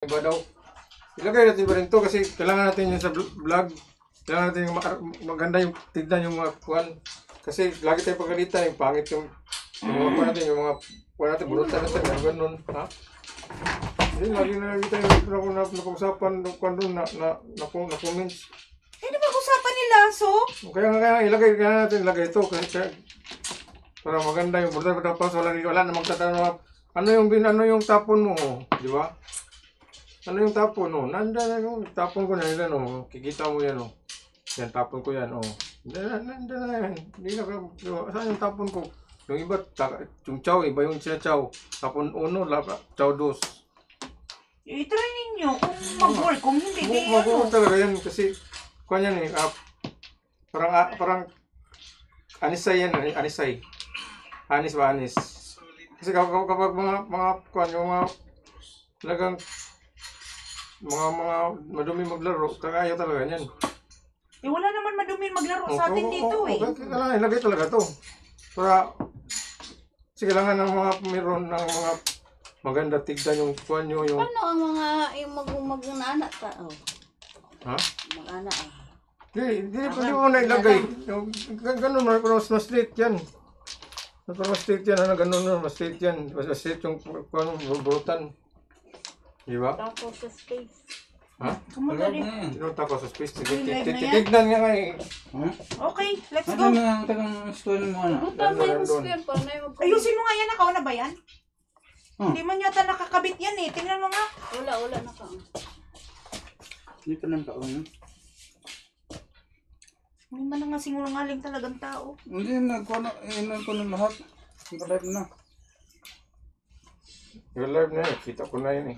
iba daw. Ilagay natin ba rin to kasi kailangan natin yun sa vlog. Kailangan natin yung maganda yung tignan yung mga kuwan. Kasi lagi tayong pagalitan, yung pangit yung mga kuwan natin, yung mga kuwan natin, burutan natin, yung ganun. Ha? Hindi, lagi tayo napag-usapan kuwan doon na comments. Eh, di ba usapan nila, so? Kaya kaya natin ilagay ito. Kaya, para maganda yung burutan. Tapos wala na magtatanong. Ano yung tapon mo? Di ba? Ano yung tapon? Nandiyan yung tapon ko na yan. Kikita mo yan. Yan, tapon ko yan. Nandiyan na yan. Saan yung tapon ko? Yung iba, yung chow, iba yung chow. Tapon 1, chow 2. I-try ninyo kung mag-work. Kung hindi, di Mag-work talaga yan kasi kuhan yan parang anisay yan. Anisay. Anis ba anis? Kasi kapag mga kuhan, yung mga talagang mga madumi maglaro, kakayaw talaga yan. Eh, wala naman madumi maglaro sa atin dito eh. Kailangan ilagay talaga to. Para, kasi kailangan ng mga meron ng mga maganda tignan yung kuhan nyo yung... Paano ang mga yung mag-anak ka? Ha? Mag-anak Hindi mo na ilagay. Ganun mo, mas straight yan. Mas straight yan, mas straight yan. Mas straight yung kuhan, burutan. Diba? Tapos sa space. Ha? Kumuha rin. Tinunta ko sa space. Titignan nga nga eh. Okay, let's go. Ano tagang school mo ano? Tama yung square pa. Ayusin mo nga yan, nakaw na ba yan? Hindi man yata nakakabit yan eh. Tingnan mo nga. Wala na ka. Hindi pa nang kaon. Hindi man nga sinungaling talagang tao. Hindi, nagkuhan ng lahat. Nag-live na. Yung live na yun, kita ko na yun eh.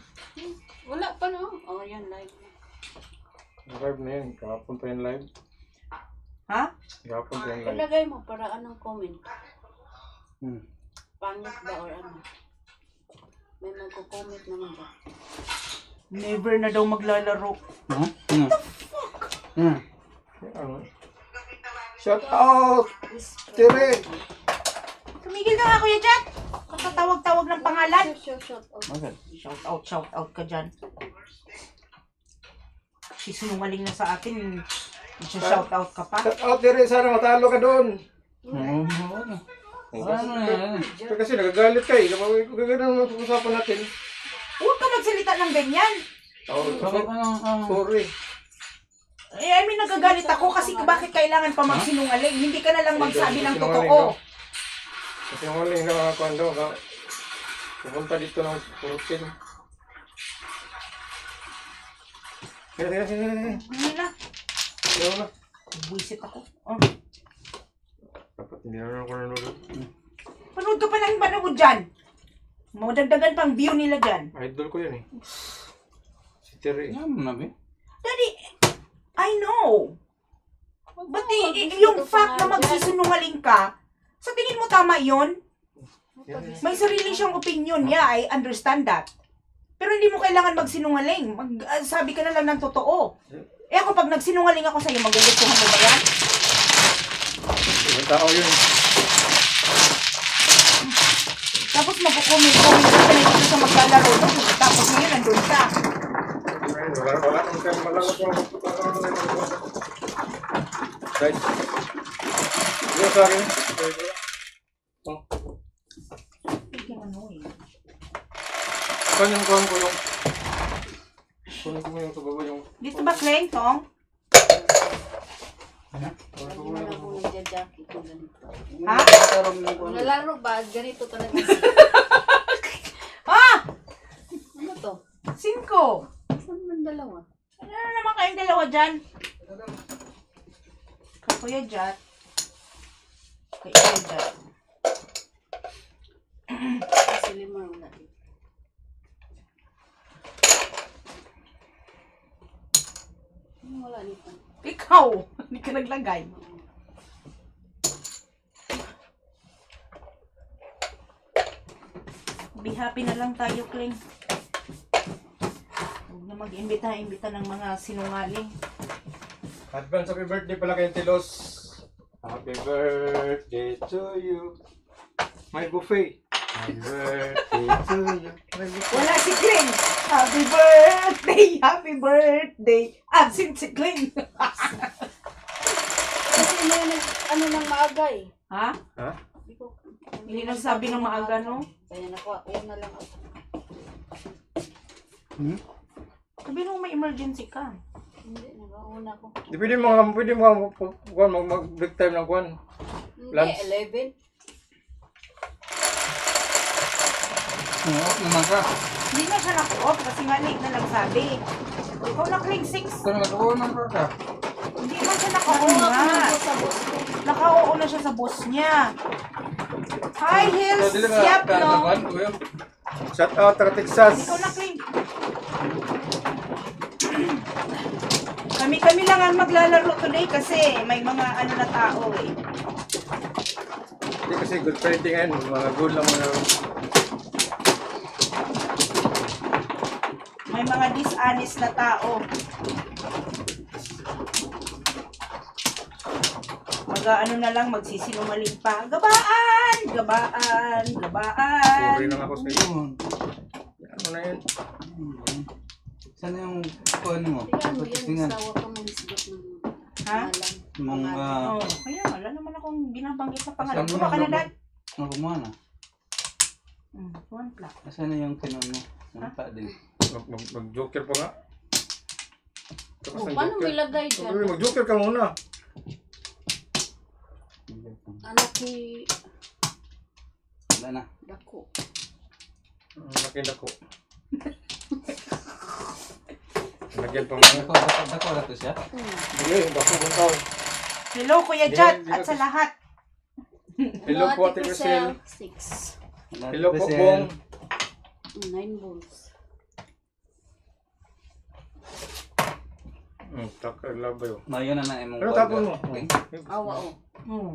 Wala pa no? Yan, live na. Live na yun, kahapon pa yung live. Ha? Kahapon pa yung live. Ilagay mo para anong comment. Pangit ba or ano? May magko-comment naman ba? Never na daw maglalaro. Ha? What the fuck? Shout out! Tere! Tumigil ka nga, Kuya Jack. Kakatawag-tawag ng pangalan. Shout out. Okay. Shout out ka dyan. Sinungaling na sa atin. Shout out ka pa. Shout out Tere! Sana matalo ka doon! Ano yan? Kasi nagagalit ka eh. Gagawin ang usapan natin. Huwag ka magsalita ng ganyan. Sorry. I mean, nagagalit ako kasi bakit kailangan pa magsinungaling? Hindi ka na lang magsabi ng totoo. Kasi yung huling na mga kwando, pupunta dito ng Purutin. Sige. Hindi na. Ayaw na. Buisit ako. Dapat hindi na ako nanonood. Panood ka pa ng manood dyan. Madagdagan pang view nila dyan. Idol ko yan eh. Si Terry. Yan mo na ba? Daddy, I know. But yung fact na magsisinungaling ka, sa tingin mo tama yon? May sarili siyang opinion. Yeah, I understand that. Pero hindi mo kailangan magsinungaling. Sabi ka na lang ng totoo. Eh ako pag nagsinungaling ako sa'yo, magugustuhan mo ba yan? Ibang tao yun. Tapos magkukomment ka na dito sa maglalaro doon. Tapos ngayon, nandun ka. Wala kang kaya malangot mo. Guys. Hindi sa akin. Saan yung kuhan ko yung... Kunin ko mo yung kababa yung... Dito ba, Kleng, Tong? Lagi na lang kung nagja-jacket ko ganito. Ha? Kung nalaro ba, ganito talaga. Ha? Ano to? 5. Saan man dalawa? Ano naman kayong dalawa dyan? Kuya Jat. Kuya Jat. Kasi 5 wala dito. Wala dito. Ikaw! Hindi ka naglagay. Be happy na lang tayo, Kling. Huwag na mag-imbita ng mga sinungaling. Advance happy birthday pala kay Tilos. Happy birthday to you. May buffet. Happy birthday to you. Wala si Glenn. Happy birthday, happy birthday. Absent si Glenn. Kasi ano nang maaga eh. Ha? Ha? Hindi ko. Hindi nagsabi ng maaga, no? Kaya nakuha, una lang ako. Sabi nung may emergency ka. Hindi, nag-una ko. Di pwede mo mag-break time ng kuwan. Hindi, Lunch. 11. Oo, naman ka. Hindi na siya naka-off kasi nga late na nagsabi. Ikaw nakling 6. Kung nag-oo ng ka. Hindi man siya naka-on Nakuha ko nga. na sa boss ko. Naka-oo na siya sa boss niya. Hi, Hills! Yap, no? Shout out taga Texas. Ikaw nakling. Kami lang ang maglalaro today kasi may mga ano na tao eh. Hindi kasi good Friday ngayon. Mga good lang mga. May mga dishonest na tao. Mag-ano na lang, magsisinungaling pa. Gabaan! Gabaan! Gabaan! Sorry lang ako sa iyo. Ayun. Ano na yun? Sana yung kuhan mo? Kaya ano yan, Patingin. sawa ka mong isgot ng Ha? pangalan. Mong Oh, kaya wala naman akong binabanggit na pangalan. Saan mo Kuha ka na, na- Dad. kumuha na. One plak. Asan na yung kinon mo? Nampa din. Mag-joker pa nga. Tapos Oh, ang paano joker. may lagay dyan? Sabi, mag-joker ka muna. Anak ni Wala na. Dako. Nakinda ko. Lagyan pa mga. Dako na to siya. Hindi, bako kung tao. Hello, Kuya Hindi, Jad, hindi at na- sa lahat. Hello po, Ate Rosel. 6. Hello po, Bong. 9 balls. Takalabay oh. Mayo na na imong Ano tapon mo? Okay. Awa o.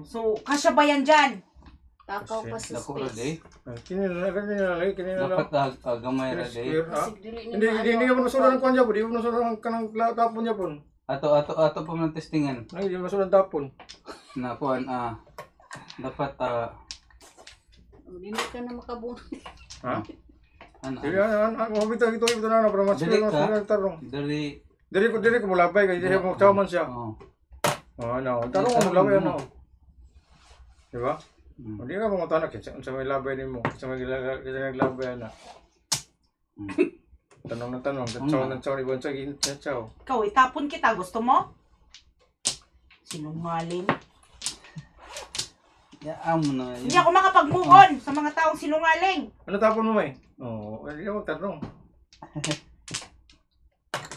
So, kasya ba yan dyan? Takaw pa sa Dako ra day. space. Kinila lang. Dapat gamay ra day. Kasi dili Hindi, hindi ka mo nasulan ng kanya po. Hindi mo nasulan ng tapon niya po. Ato pa man testingan. Ay, hindi mo nasulan tapon. Na kuan dapat Hindi ka na makabuhay. Ha? ano Sige, mabitaw ito na para mas Dili mas ka? tarong. dali Dili ko mulabay kay dili mo chaman siya. oh. Oh, ano, tarong mo mulabay ano. Di ba? Mm. Hindi ka mga tanak sa may labay nimo, sa may naglabay na. Tanong na tanong, chaw ibon sa gin chaw. Ikaw, itapon kita. Gusto mo? Sinungaling. Ya amo na Hindi ako makapag-move on sa mga taong sinungaling. Ano tapon mo may? Oh, hindi ka magtanong.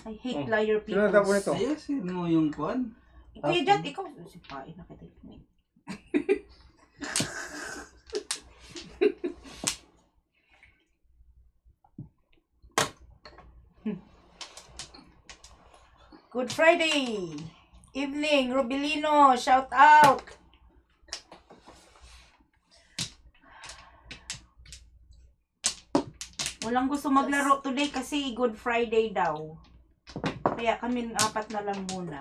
I hate liar Sino people. tapon ito? Ayusin mo yung kuan. Kuya Jad, ikaw. Sipain na kita. Good Friday evening, Rubilino, shout out. Walang gusto maglaro today kasi Good Friday daw. Kaya kami apat na lang muna.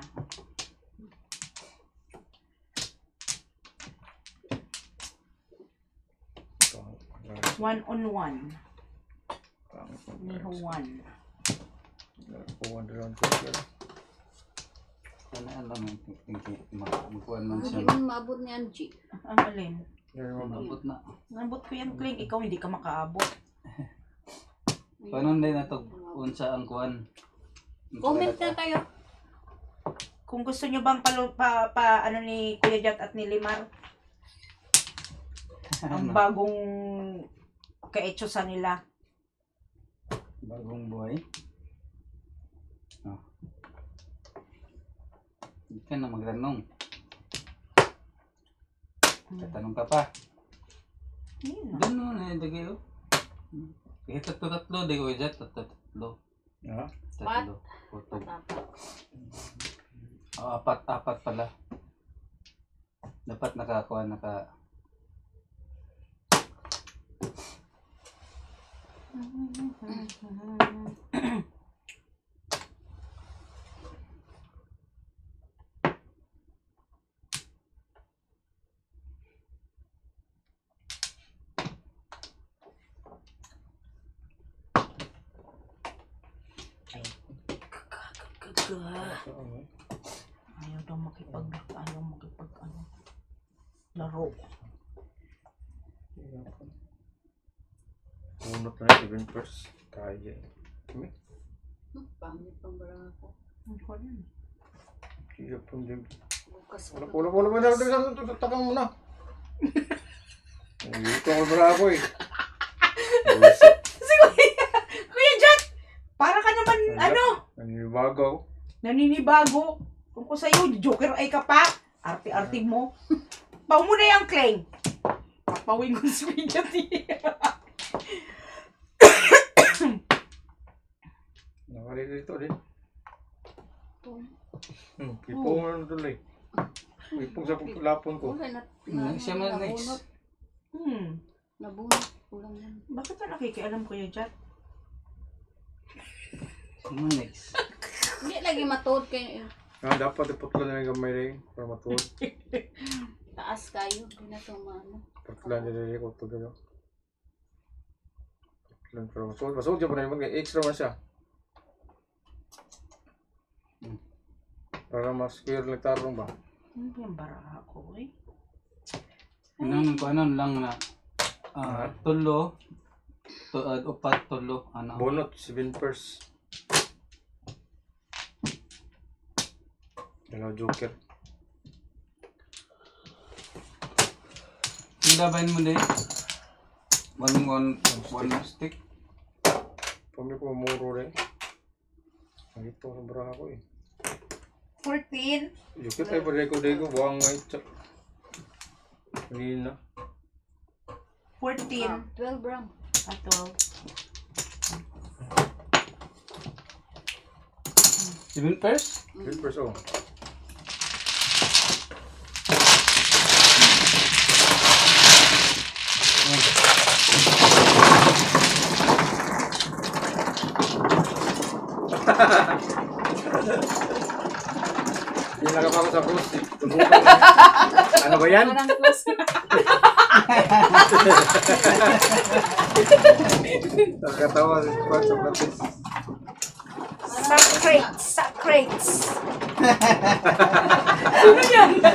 One on one. Niho one. Ano magkuan man Hindi siya. man maabot ni Angie. Ang alin. Mabot na. Nabot ko yan, Kling. Ikaw hindi ka makaabot. Panon din nato unsa ang kuan. Comment na kayo. Kung gusto nyo bang ano ni Kuya Jat at ni Limar, ang bagong kaetsosa nila. Bagong buhay. Oh. Hindi ka na magtanong. Tatanong ka pa. Yun na. Doon mo na yung dagay oh. Kahit tatlo, di ko ijat, tatlo. Ha? Tatlo. Putog. Tapak. Oh, apat pala. Dapat nakakuha, Ayaw daw laro. Bunot na 7 first. Kaya. Kami? Pangit pang bara ako. Kaya po din. Bukas Wala mo na. Takang mo na. Dito ako bara ako eh. Si Kuya Jet, para ka naman, naninibago. Kung ko sa'yo, joker ay ka pa. Arte-arte mo. Pau mo na yung claim. Papawin ko si Kuya Jet. Nakali dito din. Ipong mo na tuloy. Ipong sa lapon ko. wala Siya man next. Nabunot. Kulang yan. Bakit ka nakikialam, Kuya Jet? Siya man next. Hindi lagi matuod kayo. Dapat iputlo na yung gamay rin. Para matuod. Taas kayo. Hindi na ito maano. Putlan niya rin ko ito gano'n. Putlan para matuod. Masuod siya pa na yung extra man siya. Para mas square lang tarong ba? Yung bara ako eh. Ano lang na tulo, upat tulo, ano. Bunot, 7 first. Dalaw joker. Laban mo din. One stick. Pumi ko muro rin. Ang ito sa baraha ko eh. 14. Joker tayo pa deko buwang nga ito. Hindi na. 14. 12 gram. 12. 7 first? 7 first oh. Hindi nakapa ko sa cruise. Ano ba yan? Parang close na. Nakatawa si Squad sa practice. Sacrates. Ano yan? 9.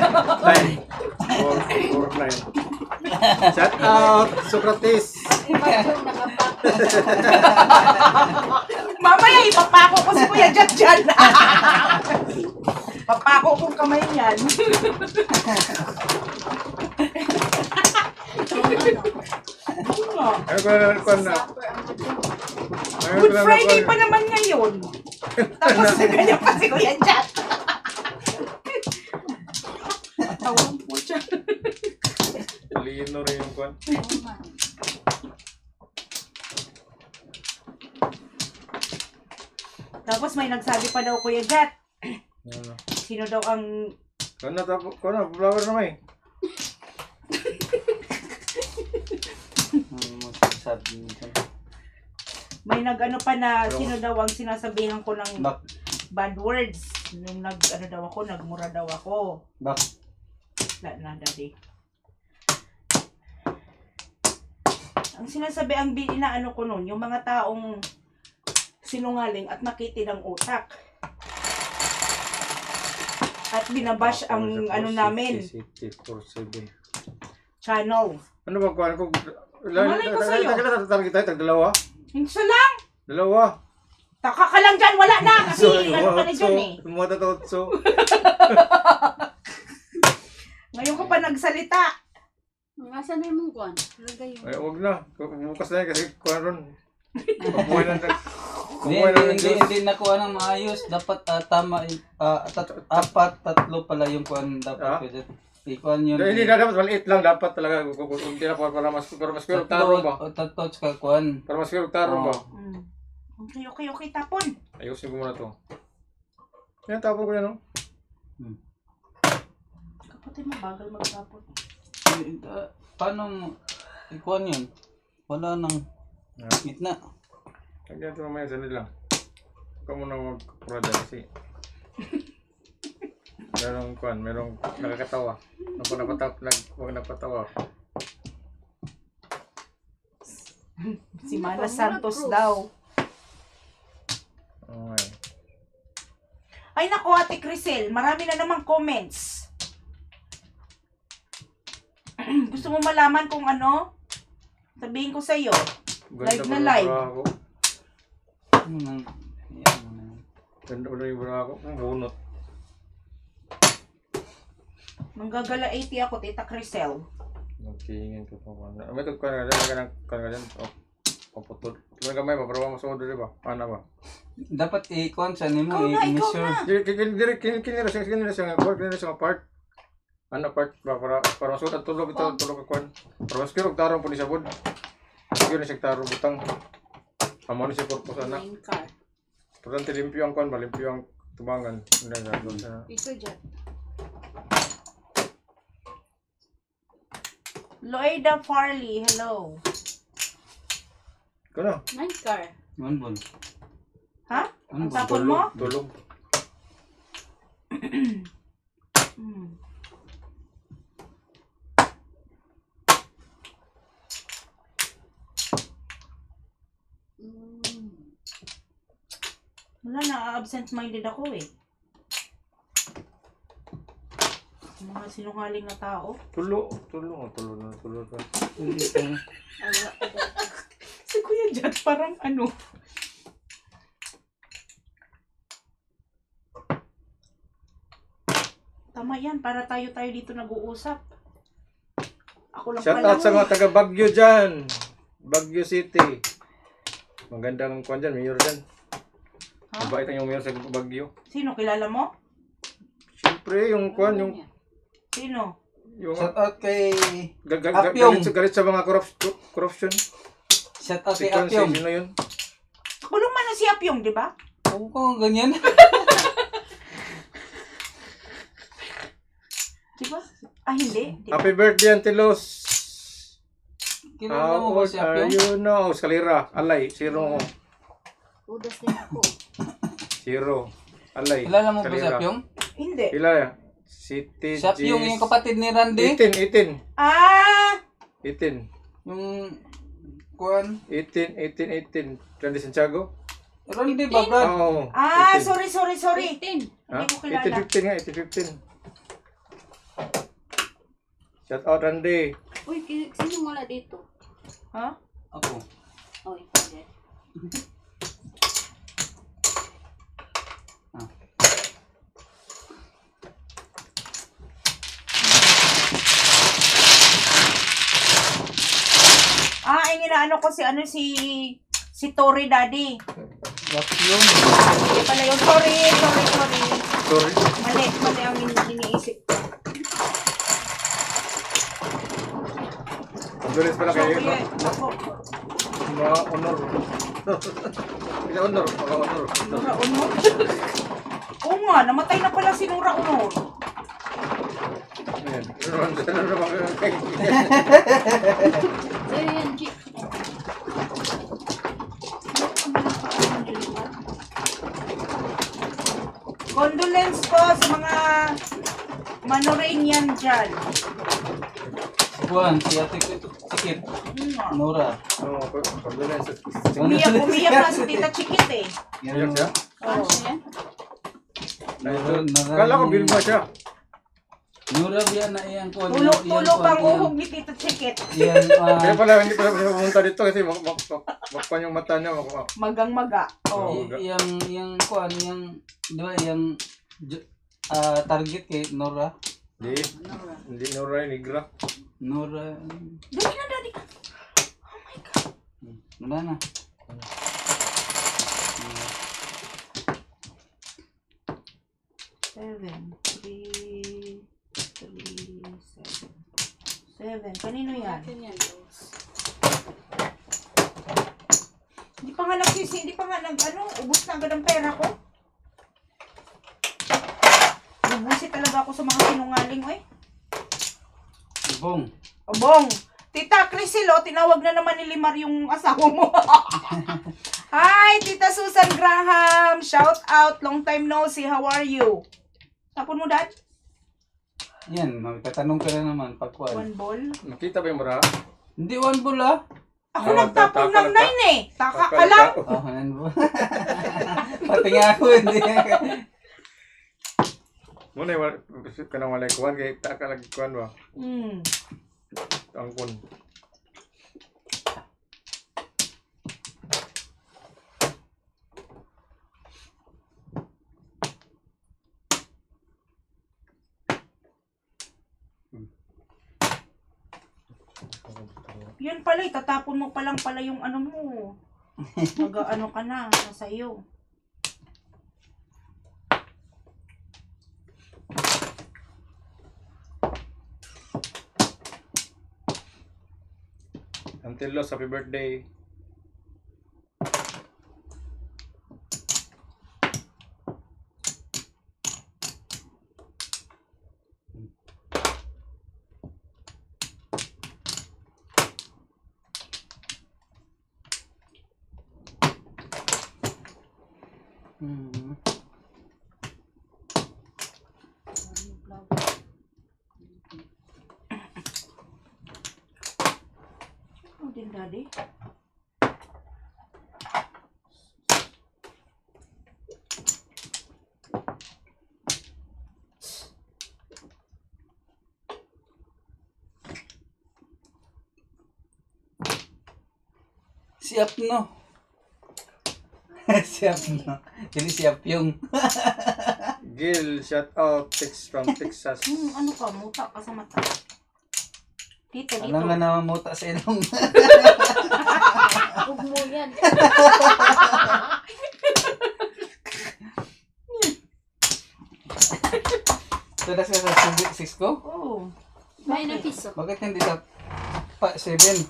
Shout out, Socrates! Imagine nakapak. Mamaya ipapako ko si Kuya Jet dyan. Papako kong kamay niyan. Ano ko na na? Supper ang ito. Good Friday pa naman ngayon. Tapos ganyan pa si Kuya Jet. Tawang po siya. Lino rin yung kwan. Oo nga. Tapos may nagsabi pa daw Kuya Jet. Ano? Sino daw ang... Flower na may. Sabi niya. May nag-ano pa na sino daw ang sinasabihan ko ng Bak. bad words. Nung nag-ano daw ako, nagmura daw ako. Bak. Wala na, daddy. Ang sinasabi, ang inaano ko nun, yung mga taong sinungaling at makitid ang utak. At binabash ang ano namin, channel. Ano ba kwan ko? Malay ko sa'yo. Tag-dalawa? Isa lang! Dalawa. Taka ka lang dyan, wala na! Kasi ano ka na dyan eh. Matatotso. Ngayon ka pa nagsalita. Asan na yung kuwan? Lagay yun. Ay, huwag na. Bukas na yan kasi kwan ron. Pabuhay na. Hindi nakuha ng maayos. Dapat tama. Apat, tatlo pala yung kuhan dapat. Ikuan yun. Hindi na dapat, maliit lang dapat talaga. Hindi na para mas pero tarong ba? Tatlo tsaka kuhan. Para mas pero tarong ba? Okay, tapon. Ayusin ko muna to. Yan, tapon ko yan, no? Kapatid mo, bagal magtapon. Paano ikuan yun? Wala nang gitna. Lagyan ito mamaya sa nila. Huwag ka muna mag-pura dyan kasi merong kuhan, merong nakakatawa. Huwag napatawa. Si Mana Santos daw. Okay. Ay nako, Ate Crisel, marami na namang comments. Gusto mo malaman kung ano? Sabihin ko sa'yo. Live na live. Ano nang, yan, ano. Ganda ko na yung bra ko. Ang bunot. Manggagala 80 ako, Tita Crisel. Nagtingin ko pa. May tugkan ka dyan. Kan ka dyan. Paputol. May gamay pa. Pero masod rin ba? Ano ba? Dapat i-con sa nimo, Ikaw na, ikaw i-measure. na. Kinira siya part. Ano part ba? Para masod at tulog ito. Tulog ka kwan. Para mas kirog tarong po ni sabod. Sige na siya tarong butang. Amo na siya purpose anak. Main car. Pagkante limpyo ang kwan ba? Limpyo ang tubangan. Hindi nga. Ito dyan. Loida Farley, hello. Ikaw na. Main car. Manbol. Ha? Ang Manbol. tapon mo? Tulog. Hmm. Wala na, absent-minded ako eh. Mga sinungaling na tao. Tulo na. Hindi pa. Si Kuya Jad parang ano. Tama yan, para tayo dito nag-uusap. Ako lang Shout pala. out sa mga taga Baguio dyan. Baguio City. Magandang kwan dyan, mayor dyan. Ha? Mabait ang yung mayor sa Baguio. Sino, kilala mo? Siyempre, yung kwan, yung Sino? Shout out kay galit, Apyong. galit sa mga corruption. Shout out Si kay Kwan, Apyong. sino yun? Kulong man na si Apyong, di ba? Oo ko ganyan. Di ba? Ah, hindi. Di ba? Happy birthday, Antelos. Kilala How mo ba old si are Apyong? you now? Skalira, alay, zero. Udas din ako. Zero. Alay. Kilala mo ba si Skalira. Apyong? Hindi. Pila City Si Apyong yung kapatid ni Randy. 18. Ah! 18. Yung kuan. 18. Randy Santiago? Randy ba, Brad? Oo. Ah, 18. sorry. 15. Ha? Hindi ko kilala. 18-15 nga, 18-15. Shout out, Randy. Uy, sino wala dito? Ha? Ako. Oh, ikaw dyan. Ah, ay inaano ko si Tori Daddy. Apyong. Hindi pala yun. Sorry. Sorry. Mali ang iniisip ko. Congrats pala So, kayo. kuya, ako, Mga honor. Hindi honor. Mga honor. Nura Unor. Oo nga, namatay na pala si Nura Unor. Ayan. Ano naman kayo? So, yan, G. Condolence po sa mga Manoranian dyan. Kuan, si Ate Sikit. Nora. Oo, condolences. Umiyak na si Tita Chikit eh. Ayan siya. Ano Oo. yan? Kala ko Bilma siya. Nora biya na iyang kuan. Tulo pang uhog ni Tita Chikit. Yan, Kaya pala, hindi pala siya pumunta dito kasi makpan yung mata niya. Magang-maga. Oh. yang kuan, yang, di ba, yang target kay Nora. Hindi Noray, Negra. Nora. Dali na, Daddy. Oh my God. Wala na. Seven. Kanino yan? Akin yan, Rose. Hindi pa nga ubus na agad ang pera ko. Nabusit talaga ako sa mga sinungaling, eh. Bong. Obong, Tita Crisilo, tinawag na naman ni Limar yung asawa mo. Hi, Tita Susan Graham. Shout out. Long time no see. How are you? Tapon mo, Dad? Yan, magtatanong ka na naman pag kuan. One ball. Nakita ba yung bra? Hindi one ball ah. Ako Oh, nagtapon ng taka. 9 eh. Taka ka lang. Oh, yan ba? Pati nga ako hindi. Muna ka nang walay kuhan kay ta ka lagi kuhan ba? Angkon. Yan pala, tatapon mo pa lang pala yung ano mo. Mag-ano ka na, nasa iyo. Until Los, happy birthday. Ano din, Daddy? Siap no. Siap no. Jadi siap yung. Gil, shout out, text from Texas. Ano ka, muta ka sa mata. Dito, dito. Alam na namamuta sa ilong. Huwag mo yan. Tadas ka sa Cisco? Oo. May na piso. Bakit hindi sa 7?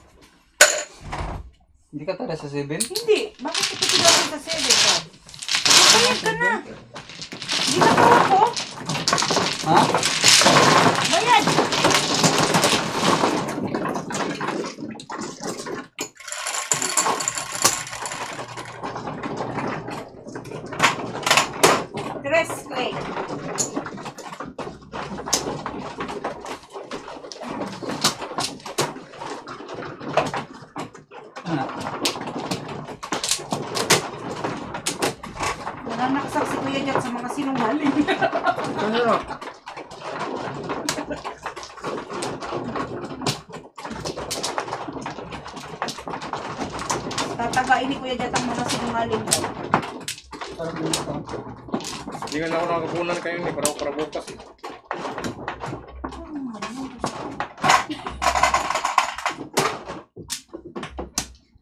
Hindi ka tadas sa 7? Hindi. Bakit ito tinawan sa 7 ka? Bayad ka na. Hindi na ka ako. Ha? Bayad. Tres, Clay. Ano? Nananaksak si Kuya Jack sa mga sinungaling. Ano na? Tatagain ni Kuya Jack ang mga sinungaling. Parang ganito. Hindi nga na ako nakakunan kayo ni para bukas eh.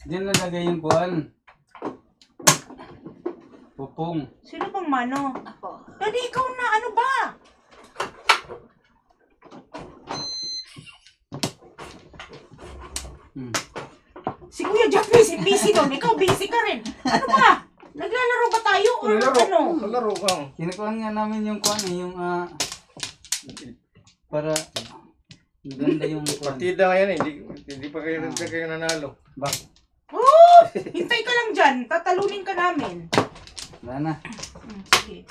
Diyan nalagay yung buwan. Pupong. Sino bang mano? Ako. Daddy, ikaw na. Ano ba? Si Kuya Jack busy doon. Ikaw busy ka rin. Ano ba? Naglalaro ba tayo? Or ano? Laro ka. Kinukuhan nga namin yung kuwan eh, yung para maganda yung kuwan. Partida nga yan eh. Hindi pa kayo nanalo. Bak. Oh! Hintay ka lang dyan. Tatalunin ka namin. Wala na. Sige.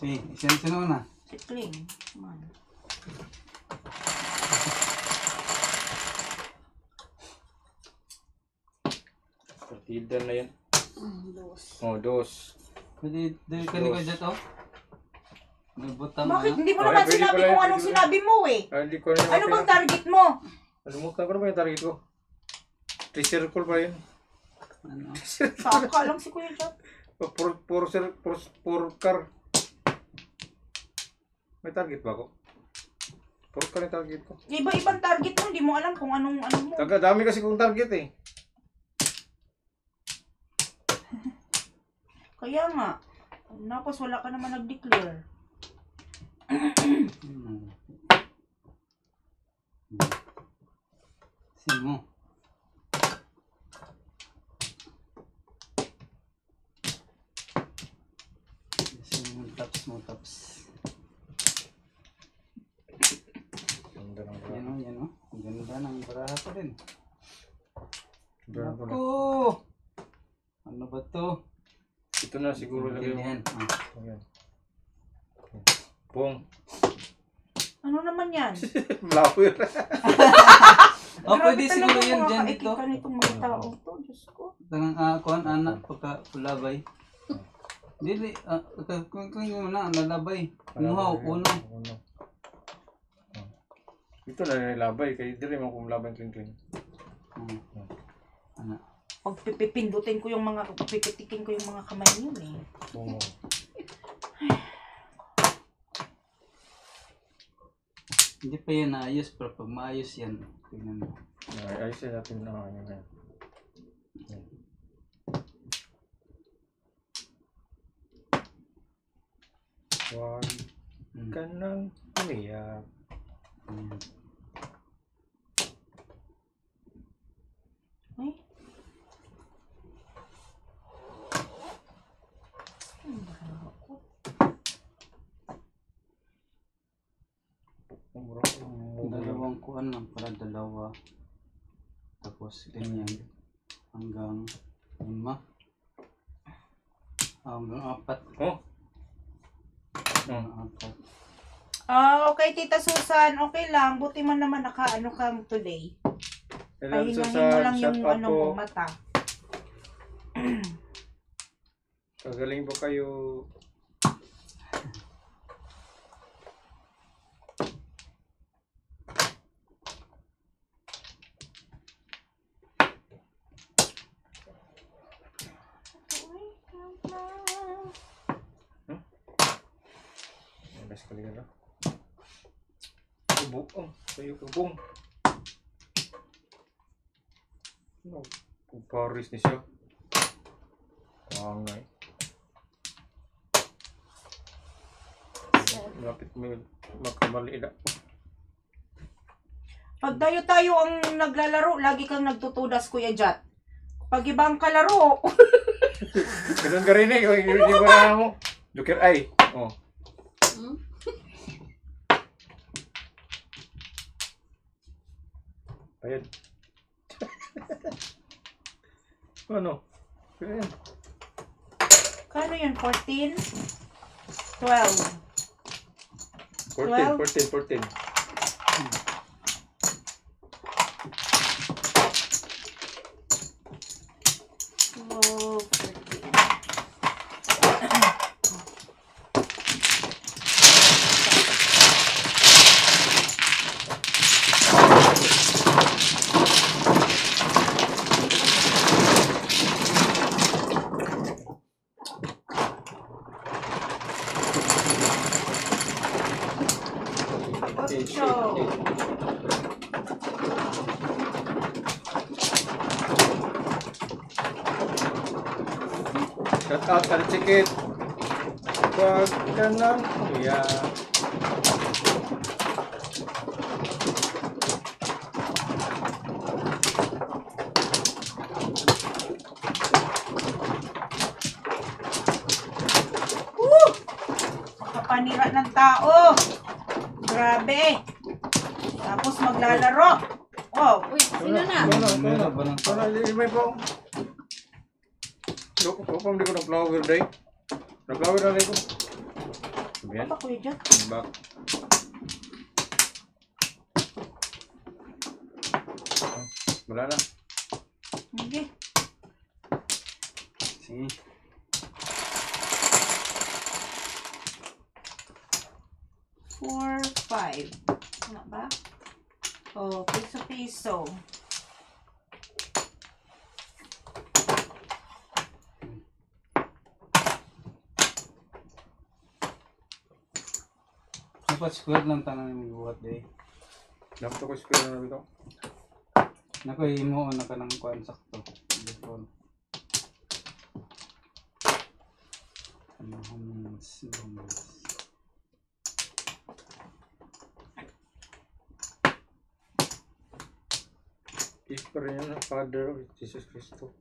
Sige, sino na? Si Kling. Man. Partida na yan. Dos. Oh, dos. Pwede ka ni Kuya Jet, oh. Nagbutang Bakit? ano? Hindi mo Okay, naman pwede sinabi pala kung yun, anong pwede sinabi mo eh. Hindi ko rin Ano bang target mo? Nalimutan ko na ba yung target ko? 3 circle pa yun. Ano? Saka lang si Kuya Jack. 4 car. May target ba ako? 4 car yung target ko. Iba-ibang target mo. Hindi mo alam kung anong ano mo. Dami kasi kong target eh. Kaya nga. Tapos wala ka naman nag-declare. Sino? Sino mo taps. Ganda ng baraha. Yan o. Ang ganda ng baraha ko din. Ganda ng baraha. Ako! Ano ba to? Ito na siguro lagi mo. Yan. Ayan. Pong. Ano naman yan? Flower. Oh, pwede Grabe siguro talaga yan mga dyan dito. kaikitan nitong mga tao to. Diyos ko. Tangang kuhan anak pagka pulabay. Dili, kung muna, lalabay. Muhaw, uno. Uno. Oh. Ito na nilabay, kaya dire mo kung labay kling-kling. Ano? Pag pipindutin ko yung mga, pipitikin ko yung mga kamay niyo eh. Oo. Hindi pa yan naayos, pero pag maayos yan, tingnan mo. Ayusin natin na ano yan. Huwag ka nang umiyak. Ayan. Ay. Dalawang kuan lang para dalawa. Tapos ganyan. Hanggang 5. Hanggang 4. Oh. Hanggang 4. Okay, Tita Susan, okay lang. Buti man naman nakaano kang today. Pahingahin mo lang yung ano mo, mata. Kagaling po kayo. Alas kali na. Kubong. Oh, kayo kubong. No, Paris ni siya. Angay. Lapit mo magkamali na. Pag tayo ang naglalaro, lagi kang nagtutudas, Kuya Jat. Pag ibang kalaro, Ganun ka rin eh. Hindi mo na mo. Joker ay. Oh. Hmm? Ayan. Ano? Ayan. kano yun? 14? 12. 14. Oh, 14. Shout out sa Chikit. Huwag ka nang umiyak. Kapanira ng tao. Grabe. Tapos maglalaro. Oh, Uy, sino na? Meron ba ng Para limay po. Loko po, hindi ko ng flower day. Na-flower na rin ko. Ayan. apa Kuya Jat? Back. Wala na. Hindi. Sige. Four, 5. Ano ba? Oh, piso-piso. Dapat square lang tanan yung buhat day. Dapat ako square na ito. Nako imo na ka ng kuan sakto. Default. Ano humans. Is pa rin yan, Father of Jesus Cristo.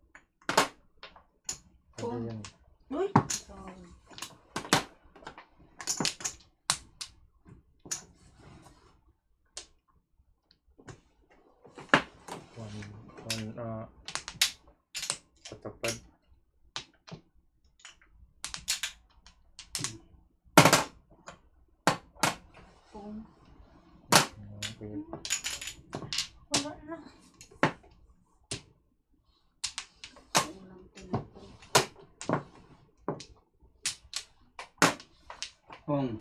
Father yan. Uy, Patapad. Okay. wala na. Ulang tinapay. Kung.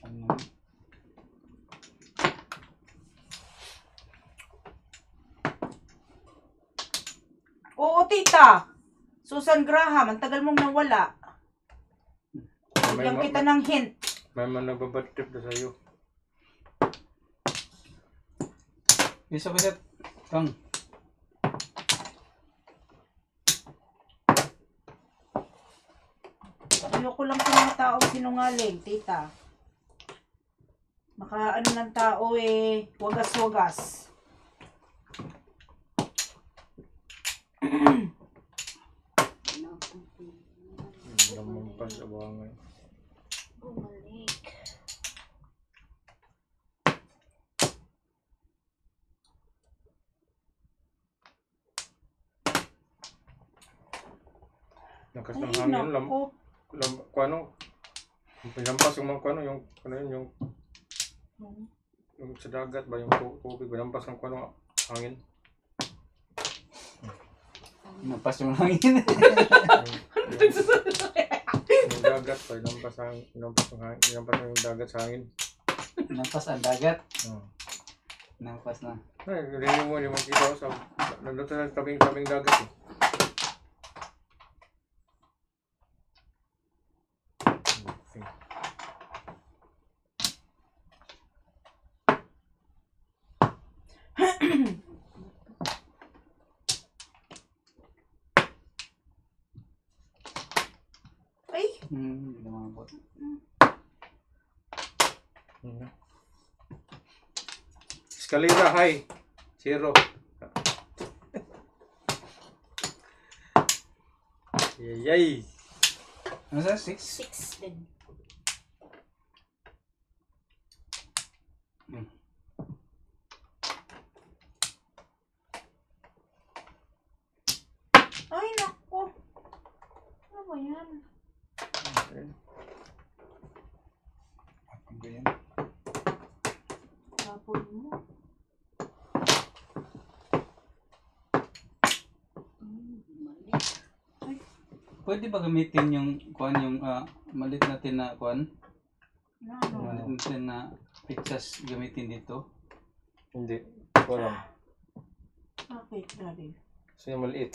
Ano? Oo, tita. Susan Graham, ang tagal mong nawala. Bigyan kita ng hint. May man nagbabad trip na sa'yo. Isa pa siya. Kang. Ayoko lang sa mga taong sinungaling, tita. Maka ano ng tao eh, wagas-wagas. Namampas sa bangay. Bumalik. Nakas Ay, ng hangin. naku. Kuano? Pinampas yung mga kuano, yung ano yun, yung sa dagat ba, yung tubig, pinampas ng kuano, hangin. Nampas yung hangin. Yung dagat ba, pinampas yung hangin, pinampas yung dagat sa hangin. Nampas ang dagat. Hmm. Nampas na. Ay, rin mo, yung makita ko sa, nandito sa tabing dagat eh. Ay, Hindi lumabot. Escalera, high. 0. Yay! Ano sa 6? 6 din. ay naku. Ano ba yan? Ano ba yan? Tapon mo. Bumalik. Pwede ba gamitin yung kuan yung malit natin na kuan? Ano? Malit natin na pictures gamitin dito. Hindi. Ko lang. Bakit, daddy? Gusto niya maliit.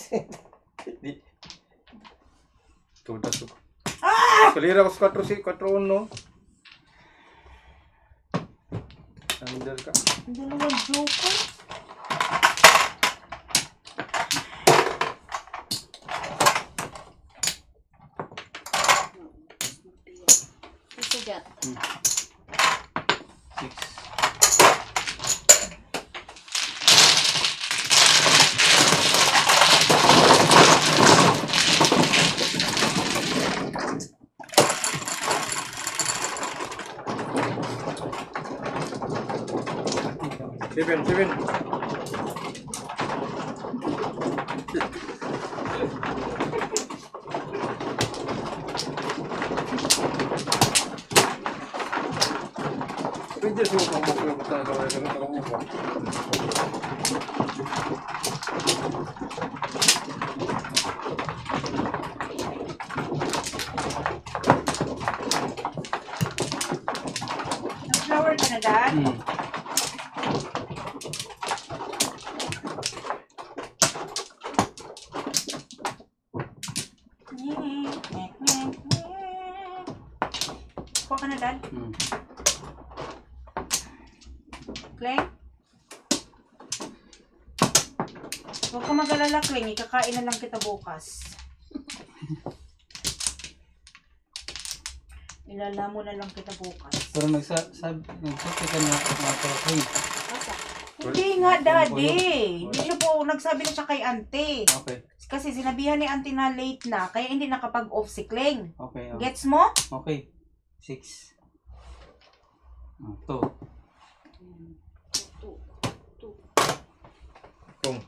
Hindi. Tudas ko. Escalera ko sa 4-1. Under ka. Ang dalawang joker. Isa dyan. 6. Seven. Pwede siya kung magkakabutan sa mga ganun nakabuka. Flower ka na, dad? Kuha ka na, dad? Kleng? Huwag ka mag-alala, Kleng. Ikakain na lang kita bukas. Ilala mo na lang kita bukas. Pero nagsabi ka na mga Basta. Hindi nga, daddy. Hindi siya po nagsabi na siya kay ante. Okay. Kasi sinabihan ni ante na late na, kaya hindi nakapag-off si Kleng. Okay. Gets mo? Okay. 6. 2. Kung.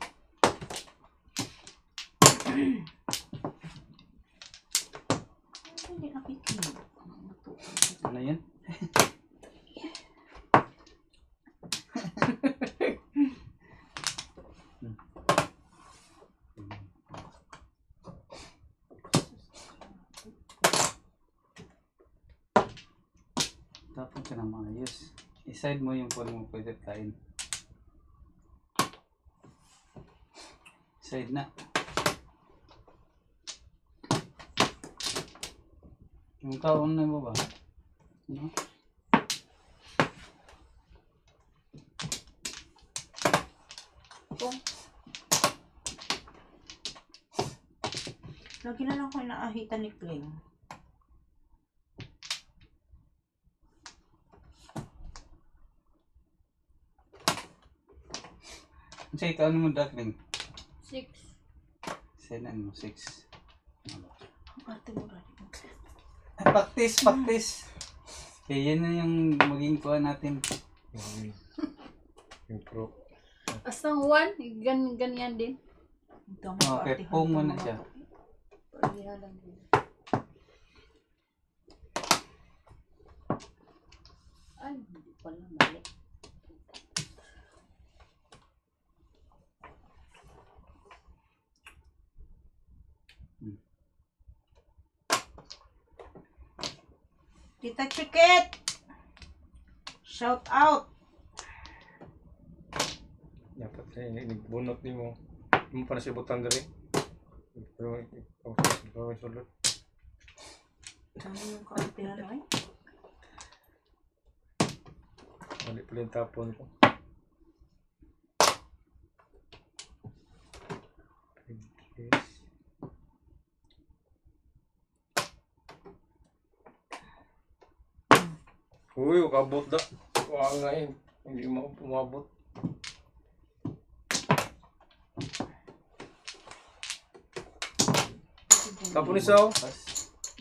Hindi napitin. Ano yan? Tapon ka na maayos. I-side mo yung phone mo pwede kain. Side na. Yung kaon na mo ba? No? Lagi na lang ko inaahitan ni Kling. Say, kaon mo duckling. 6. Sinan mo, 6. Ang ate mo rin. Practice, practice. Kaya yan na yung maging kuha natin. Yung pro. Asang 1, ganyan din. Okay, pong mo na siya. Pareha lang din. Ay, hindi pala mali. Tita Chikit! Shout out! Dapat nagbunot ni mo. Hindi mo pa nasibutan dali. Pero ikaw ay sulot. Dami yung kaarte na lang eh. Mali pala yung tapon ko. Uy, kabot da. Wala nga yun. Hindi mo pumabot. Tapon isa oh.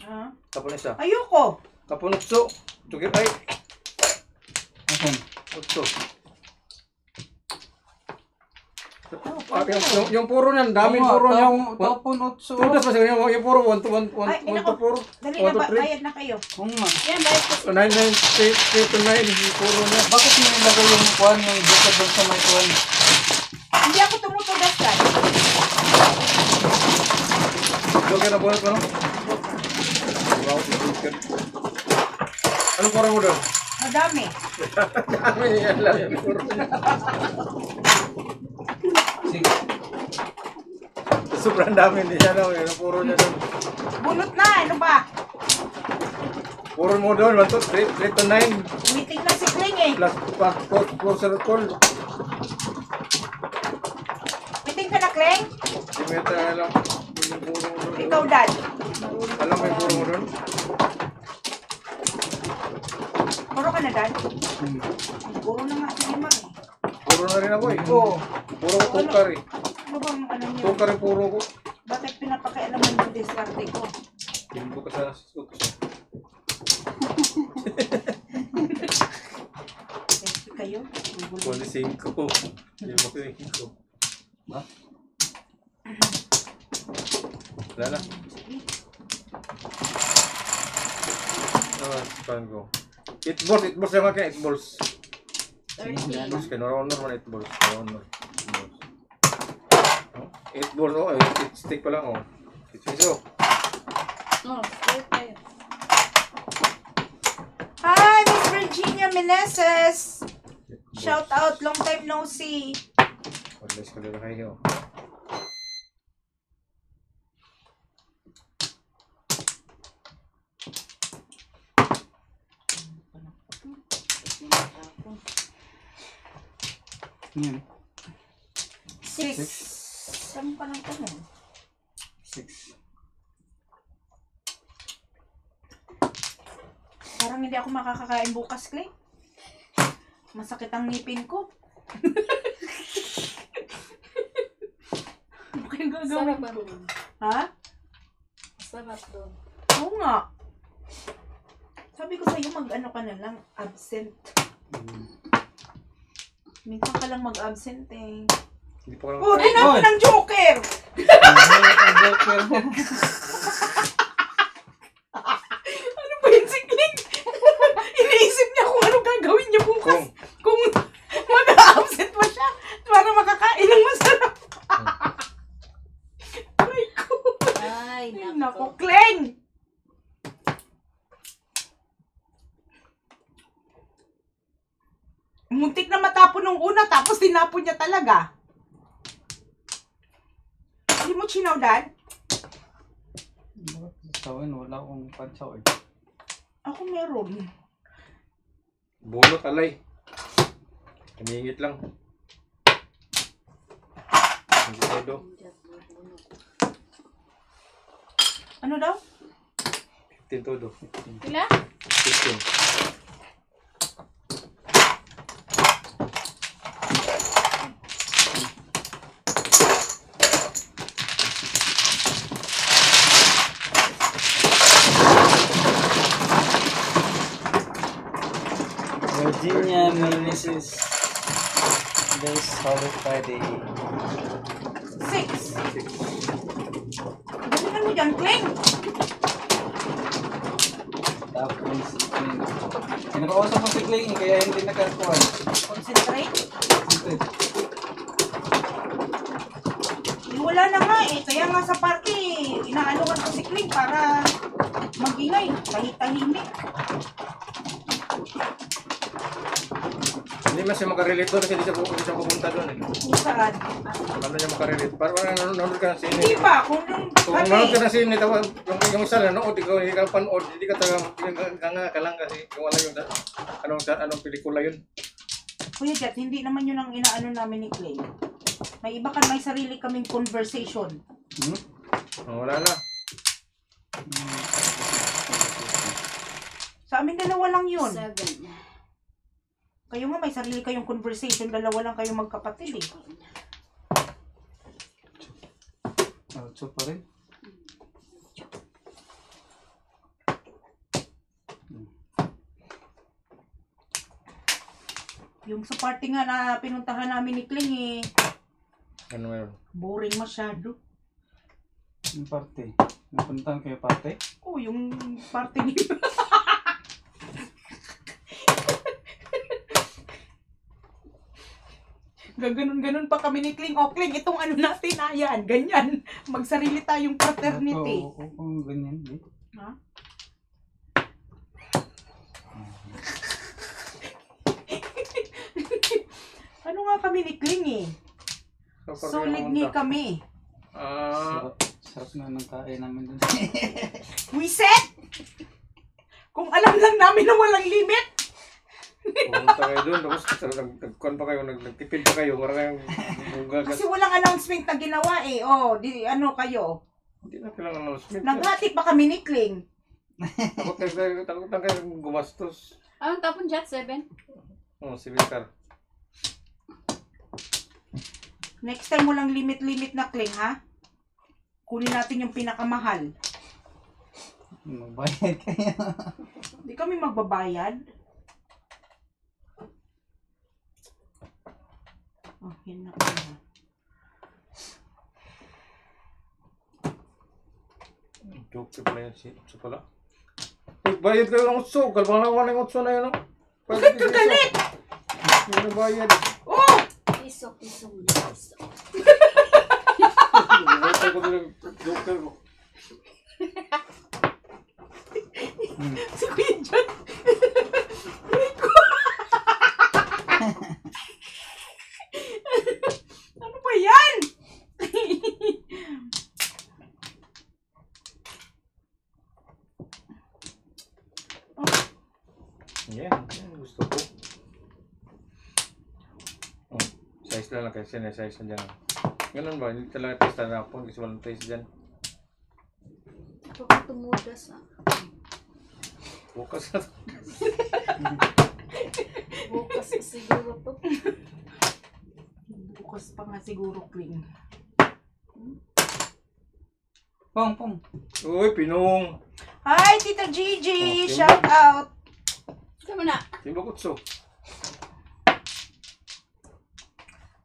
Ah? Tapon isa. Ayoko! Tapon utso. Tugit ay. Asan? Utso. Yung puro niyan, daming puro niya. Tapon utso. Tutas pa siya yung puro 1 to 1 Ay, 1 to 4. Dali 1 na, to 3. bayad na kayo. Kung nga. Yan, bayad ko. 9 9 to 9 yung puro niya. Bakit mo nilagay yung kuhan yung dito doon sa may kuhan? Hindi ako tumutugas ka. Joker na buhat ko no? Wow, joker. Anong puro mo doon? Madami. Dami niya lang yung puro niya. Sige. Sobrang dami niya daw yung puro niya doon. Bunot na, ano ba? Puro mo doon, 1 to 3 to 9. Meeting na si Kling eh. Plus closer call. Meeting ka na, Kling? Imeta na lang. Yung puro mo doon. Ikaw, Dad. Alam mo yung puro mo doon? Puro ka na, Dad? Puro na nga si Limar eh. Puro na rin ako eh. Oo. Puro ko tukar eh. Ano bang ano niyo? Tukar eh puro ko. Bakit pinapakialaman yung diskarte ko? Hindi ko kasana sa sutos. Thank you kayo. Wala 5. Hindi mo ko 5. Ha? Wala na. Saan ko? 8 balls yung akin, 8 balls. 8 balls, kaya honor man 8 balls. Honor. 8 balls, oh, 8 stick pa lang, oh. 8 piso. No, straight tayo. Hi, Miss Virginia Meneses. Shout out, long time no see. Wadlas ka dito kayo. Yan. 6. Saan pa lang tanong? 6. Parang hindi ako makakakain bukas, Clay. Masakit ang ngipin ko. Ano kayong gagawin Sarap ko? ba doon? Ha? Sarap doon. Oo nga. Sabi ko sa'yo, mag-ano ka na lang, absent. Minsan ka lang mag-absent eh. Hindi pa ko lang Oh, tinapon ng Joker! Ano ba yun si Clint? Iniisip niya kung ano gagawin niya bukas. Kung mag-absent. Muntik na matapon nung una, tapos tinapon niya talaga. Hindi mo chinaw, Dad? Sawin, wala akong pansaw eh. Ako meron. Bunot, alay. Hiningit lang. Hindi todo. Ano daw? 15 todo. Pila? 15. Virginia releases this Holy Friday. 6. Galingan mo dyan, Kling. Tapos, kinakausap mo si Cling, kaya hindi nakakuhan. Concentrate. Siyempre, Wala na nga eh. Kaya nga sa party, inaanuhan ko si Kling para mag-ingay. Tahit-tahimik. Hindi man siya makarelate doon kasi hindi siya pupunta doon eh. Kung saan. Paano niya makarelate? Parang nanonood ka ng sine. Hindi ba? Kung nung Kung nanonood ka ng sine, yung isa nanood, hindi ka panood, hindi ka talaga ka lang kasi kung wala yung anong pelikula yun. Kuya Jet, hindi naman yun ang inaano namin ni Kling. May iba may sarili kaming conversation. Wala na. Sa amin dalawa lang yun. 7. Kayo nga may sarili kayong conversation, dalawa lang kayong magkapatid eh. so pa rin. Yung sa party nga na pinuntahan namin ni Kling eh, Ano meron? boring masyado. Yung party. Napuntahan kayo party? Oh, yung party ni... Gaganon-ganon pa kami ni Kling. O Kling, itong ano natin na yan. Ganyan. Magsarili tayong fraternity. Oo, ganyan. Eh. Ha? Ano nga kami ni Kling eh. Solid ni kami. Sarap na ng kain namin dun. We said! Kung alam lang namin na walang limit. Pumunta kayo doon, tapos nagkuhan pa kayo, nagtipid pa kayo, marang kayong gagas. Kasi walang announcement na ginawa eh. Oh, di ano kayo. Hindi na kailangan announcement. Naghati pa kami ni Kling. Takot lang kayo gumastos. Anong tapon Jet? 7? Civil car. Next time walang limit-limit na Kling, ha? Kunin natin yung pinakamahal. Magbayad kayo. Hindi kami magbabayad. Oh, yun na pala. Joke pala yan si Utso pala. Bayad kayo ng Utso. Kalbang nakuha ng Utso na yun. Bakit ka galit? Hindi na bayad. Oh! Piso. Joke ko. Si Kuya John. Ano ba yan? Yan, gusto ko. Size lang kasi size na dyan. Ganun ba? Hindi talaga testa na ako kasi walang taste dyan. Baka tumudas ah. Bukas na. Bukas siguro to. Bukas pa nga siguro, Kling. Pong. Uy, Pinong. Hi, Tita Gigi! Okay. Shout out! Sama na. Timba Utso.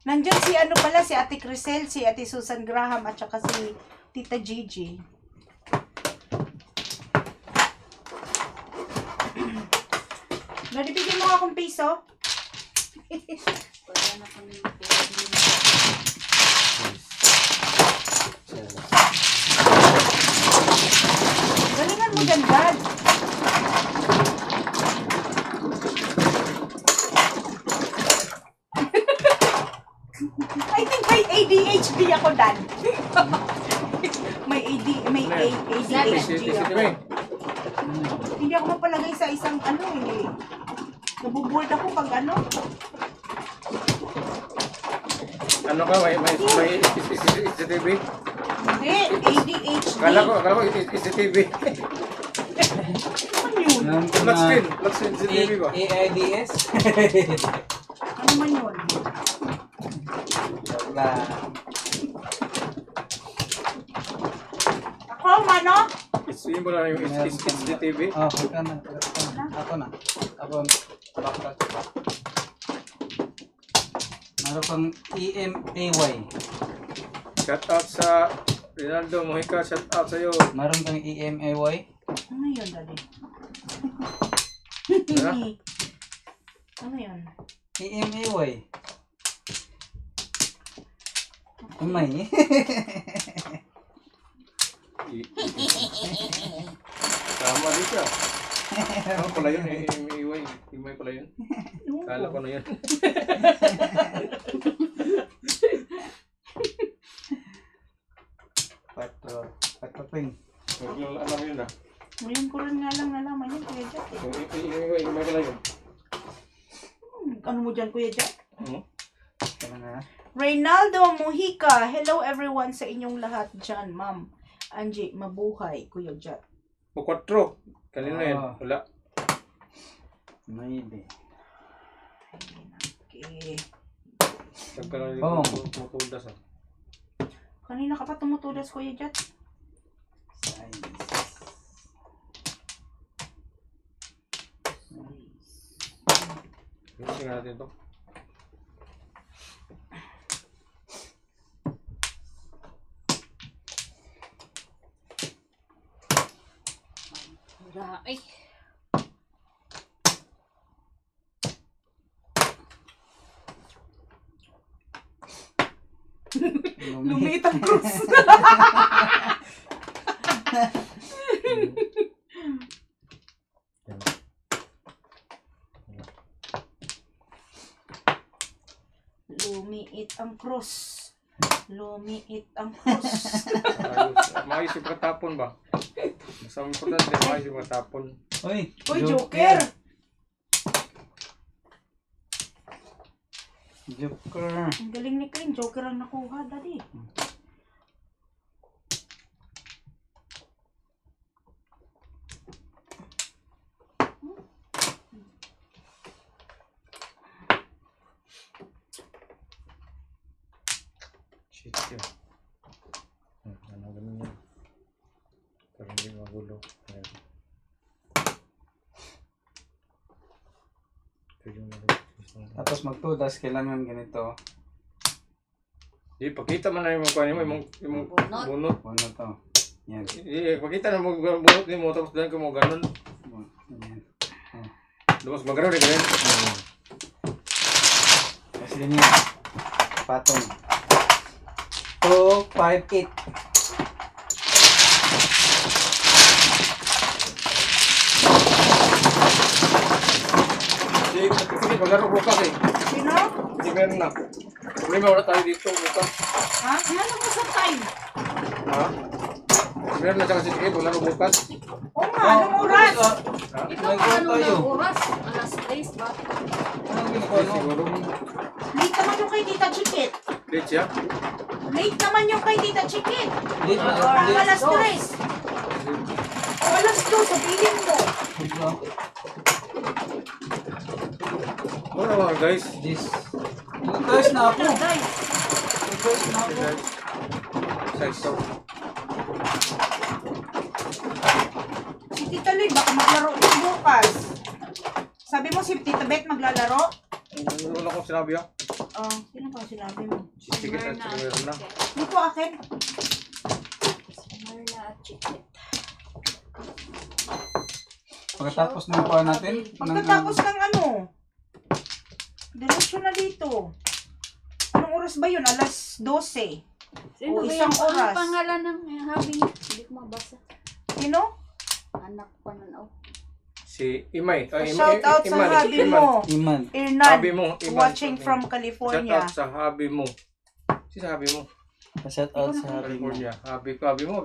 Nandyan si ano pala, si Ate Crisel, si Ate Susan Graham, at saka si Tita Gigi. Nalibigyan mo akong piso? Wala na kami. Galingan mo dyan, Dad. ADHD ako, Dan. may ADHD ako. Hindi ako mapalagay sa isang ano eh. Nabuboard ako pag ano. Ano ka, may CCTV? Hindi, ADHD. Kala ko, CCTV. Ano yun? Meron ka Lock na screen, CCTV ba? AIDS. Ano man yun? Wala. Ako, mano? Yun mo lang yung CCTV. Oh, ka na. Ako na. Ako. Bakit? Meron kang EMAY. Shout out sa Rinaldo Mojica, shout out sa'yo. Meron kang EMAY. Ano yun, Daddy? Ha? Ano yun? EMAY. Umay. Tama din siya. Ano pala yun? Imay pala yun. Kala ko na yun. Pataping. Alam mo yun ah. Ngayon ko rin nga lang nalaman yun, Kuya Jack. Imay pala yun. Ano mo dyan, Kuya Jack? Kaya na. Reynaldo Mojica. Hello everyone sa inyong lahat dyan, Ma'am. Angie, mabuhay, Kuya Jack. O 4. Kanina yun. Wala. Maybe. Okay. Saka lang Oh. yung tumutudas ah. Kanina ka pa tumutudas, Kuya Jack? Tingnan natin ito. Ay. Lumit ang cross. Lumiit ang cross. Lumiit ang cross. Maayos yung katapon ba? Mas ang importante, maayos yung katapon. Uy, Uy, Joker! Joker. Ang galing ni Kring. Joker ang nakuha, Daddy. Shit yun. Ano ganun yun? Para hindi magulo. Ayan. Ito yung Tapos magtudas, kailangan ganito. pakita man na yung mga yung bunot. Ano to? Yan. Pakita na mo bunot ni mo tapos dahil ko mo ganun. Yan. Tapos magano rin ganun. Tapos ganyan. Patong. 2, 5, 8. Sige, maglaro bukas eh. Sino? Hindi meron na. Problema wala tayo dito bukas. Ha? Ano mo sa time? Ha? Meron na siya kasi sige, maglaro bukas. Oo nga, anong oras? Ha? Ito Nagawa ano tayo. na oras? Alas 3 ba? Anong ginagawa mo? Siguro, Late naman yung kay Tita Chikit. late siya. Late naman yung kay Tita Chikit. Late na. Parang Late. alas 3. O alas 2, sabihin mo. Wala mga guys. This. Guys na ako. Ano, guys? Guys na ako. Size to. Si Tita Lee, baka maglaro din bukas. Sabi mo si Tita Beth maglalaro? Wala akong sinabi ah. Sino ba sinabi mo? Sige na, sige meron na. Hindi po akin. Marla at Chikit. Pagkatapos ng kuha natin. Pagkatapos ng ano? Diretso na dito. Anong oras ba yun? Alas 12. Sino O, ba isang yung oras. pangalan ng habi niya? Hindi ko mabasa. Sino? Anak pa nun. Si Imay. Shout out sa habi mo. Iman. Irnad, Habi mo. Iman. watching from Shout California. out sa habi mo. Sabi mo. Pa-shout out sa habi mo. California. Habi mo.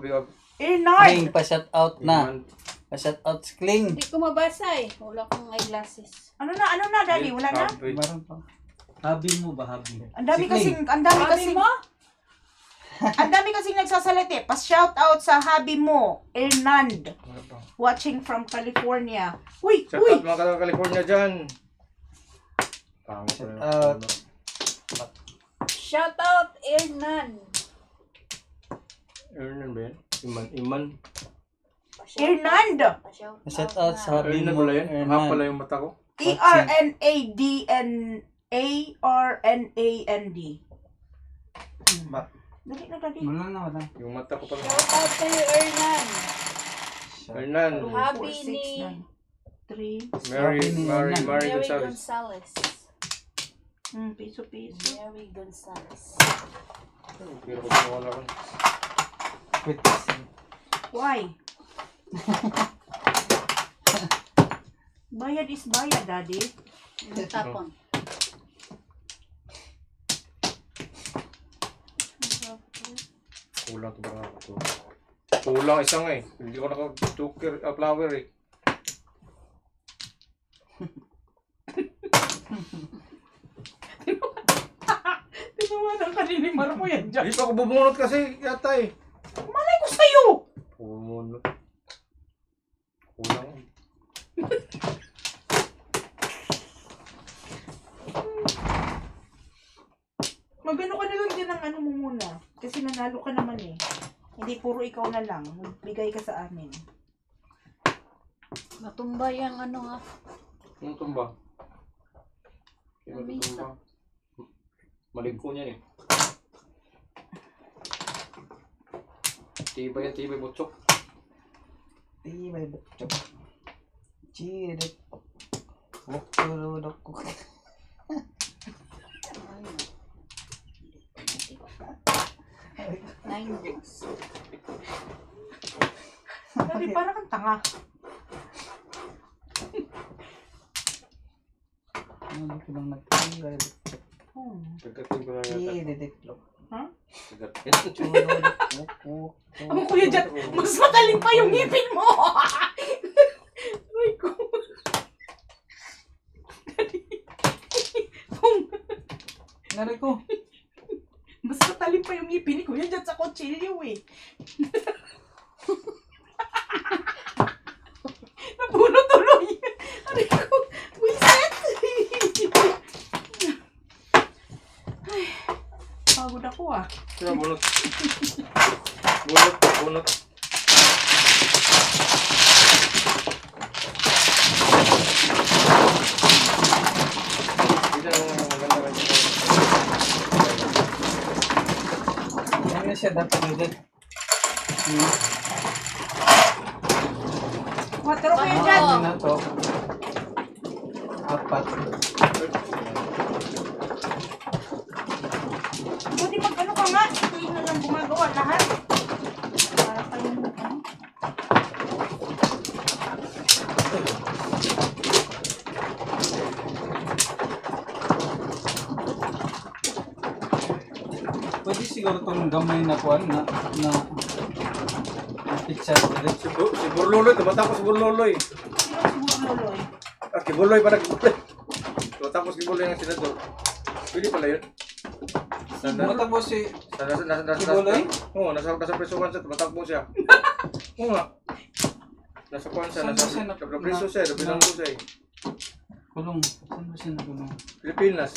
Ernard! Kling, pa-shout out na. Pa-shout out si Kling. Hindi ko mabasa eh. Wala akong eyeglasses. Ano na, Daddy? Wala na? Meron pa. Habi mo ba, habi? Ang dami Si Kling. kasing, ang dami Sabi kasing, mo? ang dami kasing nagsasalita eh. Pa-shout out sa habi mo, Hernand. Watching from California. Uy! Shout Uy! out mga California dyan. Shout out. Shout out, Ernan. Ernan ba yan? Iman. Hernand! Shout out sa habi Ernan mo. pala yan? Ha pala yung mata ko. Ernand. Ba? Dali na, Daddy. Wala. Yung mata ko pala. Shout out sa'yo, Ernan. Ernan. Habi 4, ni 6, 9, 3. Mary Mary Gonzalez. Gonzalez. Piso. Mary Gonzalez. Pero kung wala ko. Wait. Why? Bayad is bayad, Daddy. Tapon. Kulang ito ba ako? Kulang isang eh. Hindi ko naka-tuker, flower eh. Tinawanan ka ni Marco yan dyan. Hindi pa ako bumunot kasi yata eh. Malay ko sa'yo! Bumunot. Kulang eh. Magano ka na lang din ng ano mo muna. Kasi nanalo ka naman eh. Hindi puro ikaw na lang. Magbigay ka sa amin. Matumba yung ano nga. Yung tumba. Yung tumba. Maligko niya eh. Tibay butsok. Tibay butsok. Chirit. Wukuludok. Nine books. Daddy, parang kang tanga. Ano ko lang nagtibay butsok. Pagkating ko na yata. Chirit. Ha? Ito chuludok. Ang kuya dyan, mas mataling pa yung ngipin mo! Aray ko. Nari ko. Mas matalim pa yung ngipin ni kuya dyan sa kutsilyo eh. Napuno tuloy. Aray ko. Wiset! Ay, pagod ako ah. Sino bunot? Bunot. Hindi na maganda ka dito. Ano siya dapat ulit? Watero kuya dyan. Ano na to? Apat. Pwede mag-ano ka nga. Ito na lang gumagawa lahat. Para kayong ano. Pwede siguro itong gamay na kuwan na pizza ulit. Si Burloloy, tumatapos si Burloloy. Sino siguro loloy? Kibuloy pa nag-Burloy. Tumatapos Kibuloy ng senador. Pwede pala yun. Matapos si Nasa Kibuloy? Oo, nasa presuhan siya, tumatakbo siya. Oo nga. Nasa kuhan siya, Saan ba siya nasa preso siya, nabilanggo siya eh. kulong. Saan ba siya nagulong? Pilipinas.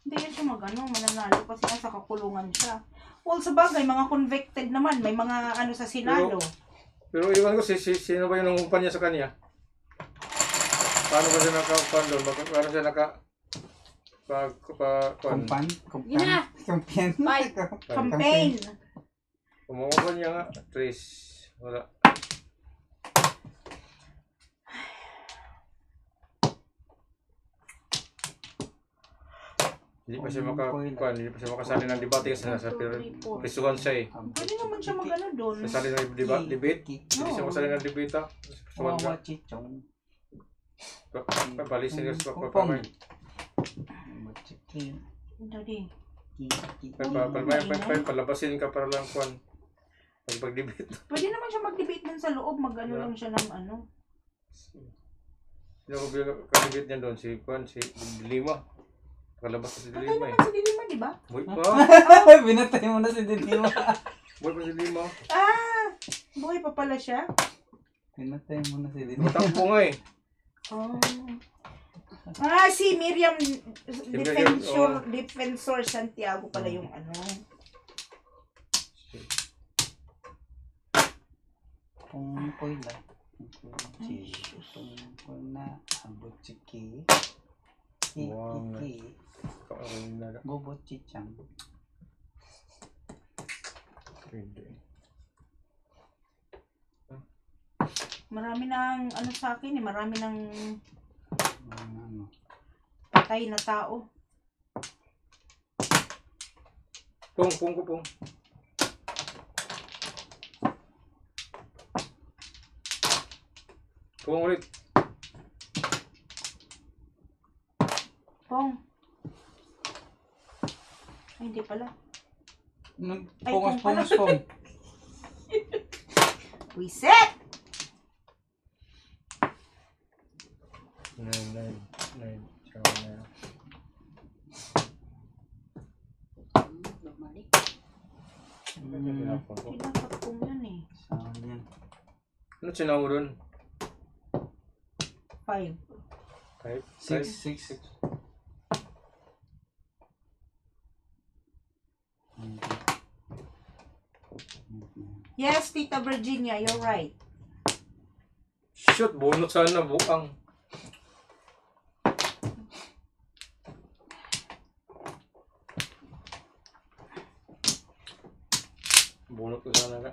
Hindi yan siya magano, mananalo kasi nasa kakulungan siya. Well, sa bagay, mga convicted naman, may mga ano sa Senado. Pero iwan ko, sino ba yung nangupan niya sa kanya? Paano ba siya nakakupan doon? Paano siya Kumpan? Ina! Kumpan? Bye. Campaign. Kumungupan niya nga, Trace. Wala. Hindi pa siya hindi pa siya makasali ng debate kasi nasa prisuhan siya eh. Pwede naman siya magano doon. Sasali ng debate. Hindi siya makasali ng debate ah. Prisuhan ka. Chichong. Pabalisin ka sa Kupong. papamay. Ki. Daddy. Palabasin ka para lang kuan. Pag-debate. Pwede naman siya mag-debate dun sa loob. Mag-ano lang siya ng ano. Sino ko debate niya doon? Si kuan, si Dilima. Pakalabas na si Patay Dilima naman si Dilima, di ba? Boy pa. Binatay mo na si Dilima. Boy pa si Dilima. Ah! Buhay pa pala siya? Binatay mo na si Dilima. Matakbo nga eh. Oh. Ah, si Miriam Miriam, Defensor Santiago pala yung ano. Kung poy la. Kung na abot chiki. Iki. Bobot chichang. Marami ng ano sa akin eh, marami ng Ano? patay na tao. Pong. Pong ulit. Pong. Ay, hindi pala. Ay, Pungos pong. Wiset! 9. Bumalik. Hindi dapat pong yun eh. Saan yan? Ano sinaw doon? 5. 6. Yes, Tita Virginia, you're right. Shoot, bunot sana buang. Bunot ko sana ka.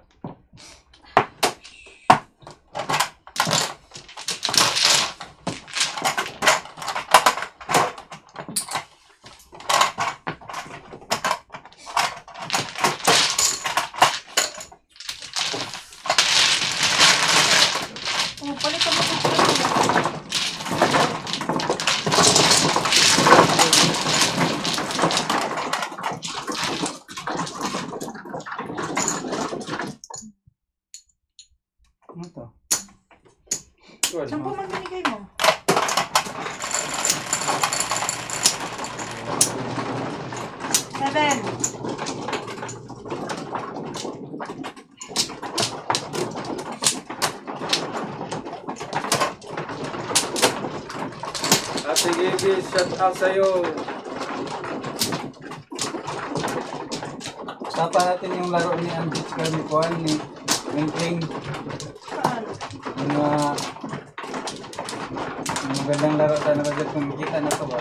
Oh, palitan mo ito. Ano to? Saan po man binigay mo? Seven. Ate Gigi, shout out sa'yo. Usapan natin yung laro ni Andres Carmicuan ni Mingking. Saan? Yung magandang laro sana ba kung makita na to ba?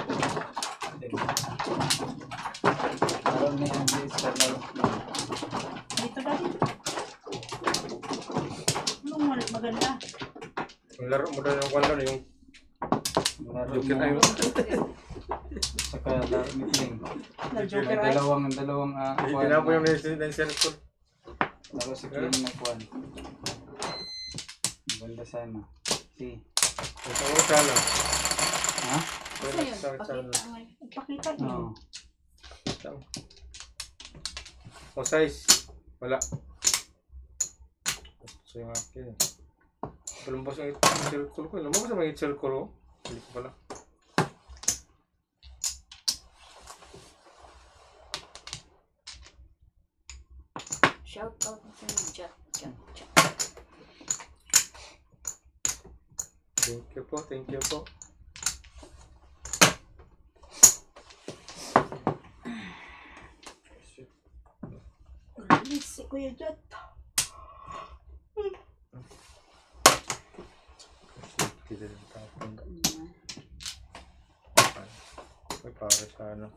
Laro ni Andres Carmicuan. Dito dali. Anong maganda? Yung laro mo doon yung kwento yung Laro Joker mo. ay Saka laro ni King. Na Joker May ay. dalawang Tinapo yung residential school. laro si King na kuwan. Maganda sana. Si. Ito ko sana. Ha? Saan yun? Sana. Pakita nga. Ipakita niyo. Oo. O size. Wala. So yung akin. Palumbas yung circle ko. Lumabas naman yung circle ko. Hindi ko pala. Shout out sa inyo. Chat. Thank you po. Thank you po. Release si Kuya Jot. Kita din tapon. May para sa ano.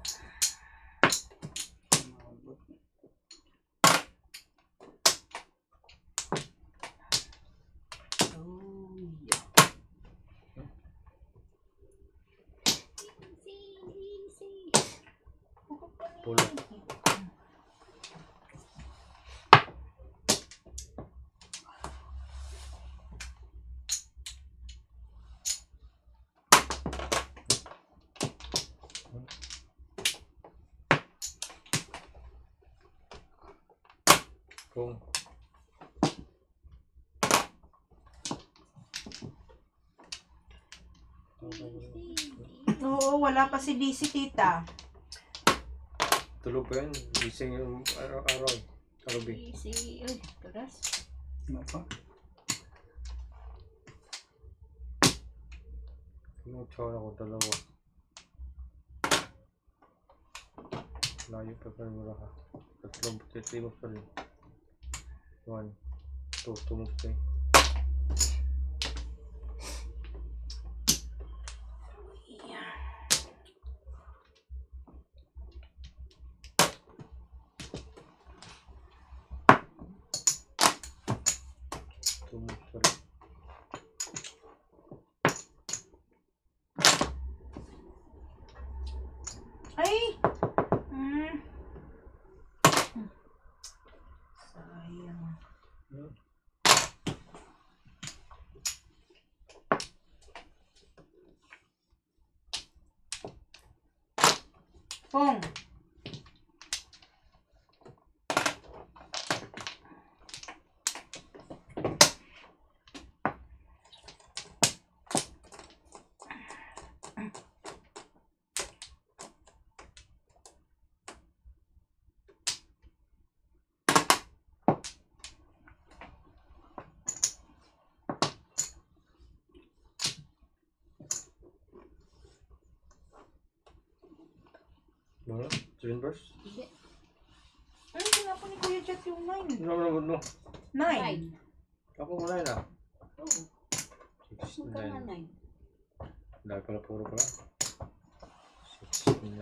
Oh, yeah. Pulo. Kung Oo, wala pa si DC, tita. tulog pa yan. Gising yung araw-araw. Kagabi. Easy. Uy, turas. Ano pa? Pinutsawan ako dalawa. Layo pa pa rin wala ka. Tatlong titimos pa rin. 1, 2, tumos pa eh. Tumos pa rin. Ay! Sayang. Pong. Wala? 7 bars? Hindi. Ay, sinapo ni Kuya Jet yung 9. No. 9. Nine. Ako muna yun ah. Oo. 6, Magkano 9. nine? Dahil pala puro pala. 6, 9.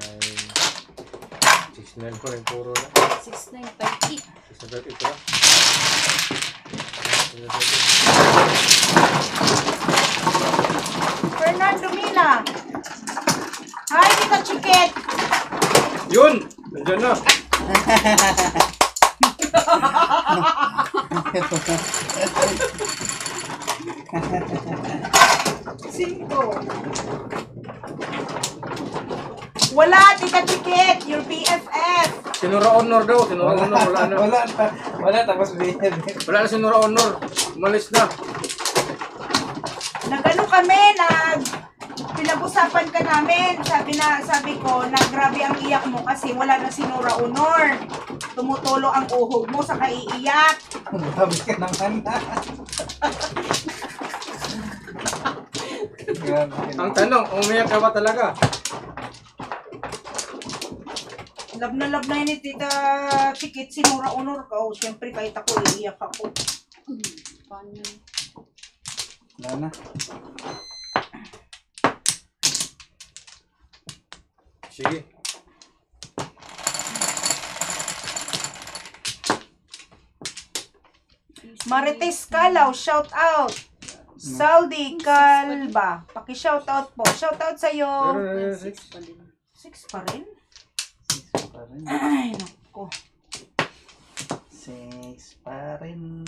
6, 9 pa rin puro na. 6, 9, 5, 6, 9, 8 pala. Fernando Mina. Hi, Tita Chiquet. Yun! Nandiyan na! Cinco. Wala, Tita Chiquet. Your BFF. Sinura Honor daw. Sinura Honor. Wala na. Wala tapos bihid. Wala na sinura Honor. Umalis na. Nag-ano kami, pinag-usapan ka namin. Sabi ko, na grabe ang iyak mo kasi wala na sinura honor. Tumutulo ang uhog mo sa kaiiyak. Grabe ka naman. Grabe ka Ang naman. tanong, umiyak ka ba talaga? Love na yun ni Tita Chiquit, sinura honor ka. Oh, syempre kahit ako, iiyak ako. Paano yun? Wala na. Sige. Marites Calaw, shout out. Saldi Calba, paki-shout out po. Shout out sa'yo. Pero, 6 pa din. 6 pa rin? 6 pa rin. Ay, naku. 6 pa rin.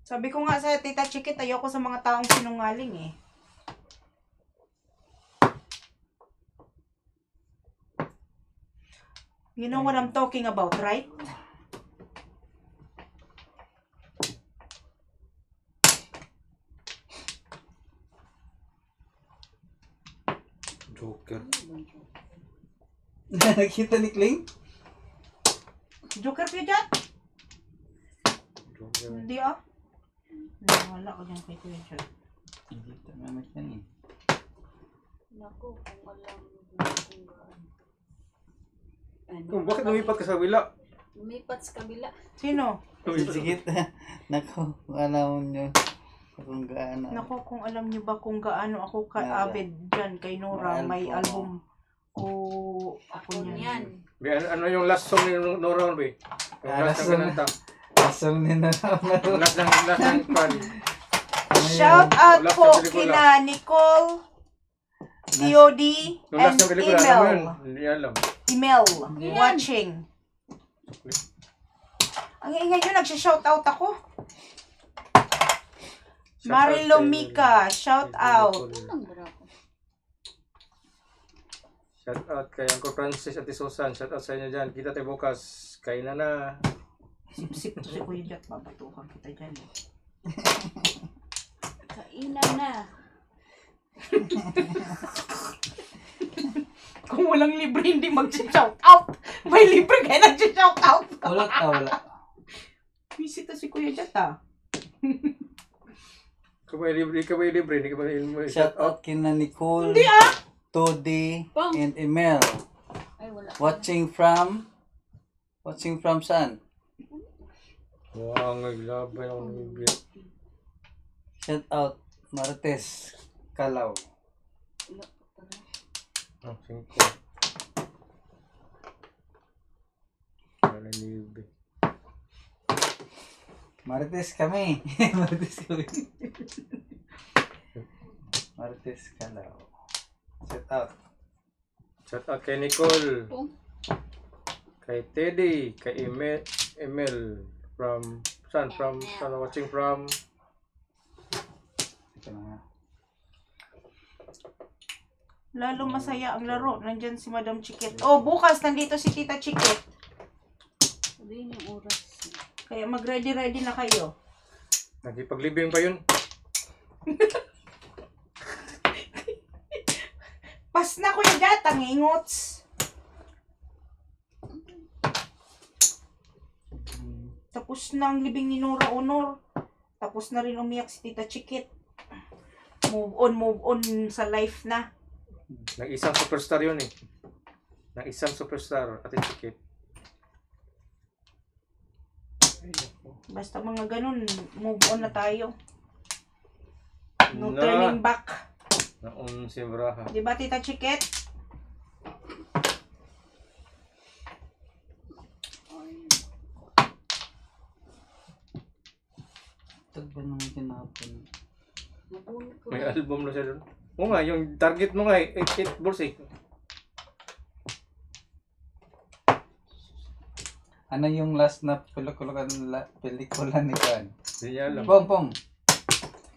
Sabi ko nga sa Tita Chiquit, ayoko sa mga taong sinungaling eh. You know what I'm talking about, right? Joker. Nakita ni Kling? Joker Kuya Jat? Joker. Hindi ah. Wala ko dyan kay Kuya Jat. Nakita naman yan eh. Naku, kung alam mo kung gaano. Ano? Kung bakit lumipat ka sa wila? Lumipat sa kabila. Sino? Sige. Naku, alam nyo kung gaano. Naku, kung alam niyo ba kung gaano ako ka-avid dyan kay Nora, may album ko ako Ako niyan. yan. Be, ano yung last song ni Nora, be? Yung last last ng kinanta. Asal ni na Last ng pan. Shout out Last po na pelikula. kina Nicole, TOD, Yung last and ng pelikula, alam mo yun? Email. Hindi alam. Email. Watching. Ang ingay nyo, nagsha-shoutout ako. Marilo Mika, shout out. Ang bra ko. Shout out kay Uncle Francis at Susan. Shout out sa inyo dyan. Kita tayo bukas. Kainan na. Sip-sip to si Kuya Jack, babatukan kita dyan. Kainan na. Kung walang libre, hindi mag-shoutout. May libre kaya nag-shoutout. Wala. Busy to si Kuya Jack, ah. Kabay libre, hindi ka ba Shout out kina Nicole, Hindi, ah. Todi, Pang. and Emel. Ay, wala. Watching from saan? Wow, naglabay ako ng bibig. Shout out Martes, Kalaw. Wala pa pala. Ang 5. Wala libre. Martes kami. Martes Kalaw. Shout out. Shout out kay Nicole. Pong. Kay Teddy. Kay Emel. From watching from. Ito na nga. Lalo masaya ang laro. Nandyan si Madam Chiquit. Oh, bukas nandito si Tita Chiquit. Sabihin yung oras. Kaya mag-ready na kayo. Nagipaglibing pa yun. Pas na Kuya Jack, tangingots. Tapos na ang libing ni Nora Honor. Tapos na rin umiyak si Tita Chiquit. Move on sa life na. Nag-isang superstar yun eh. Nag-isang superstar. Ate Chiquit. Basta mga ganun, move on na tayo. No Na. turning back. Naun si Braha. Di ba, Tita Chiquit? Ito ba nang tinapon? Mabunod ko. May album na siya doon. Oo nga, yung target mo nga eh. 8 balls eh. Ano yung last na pelikula ni Kwan? Hindi niya alam. Pong. Ni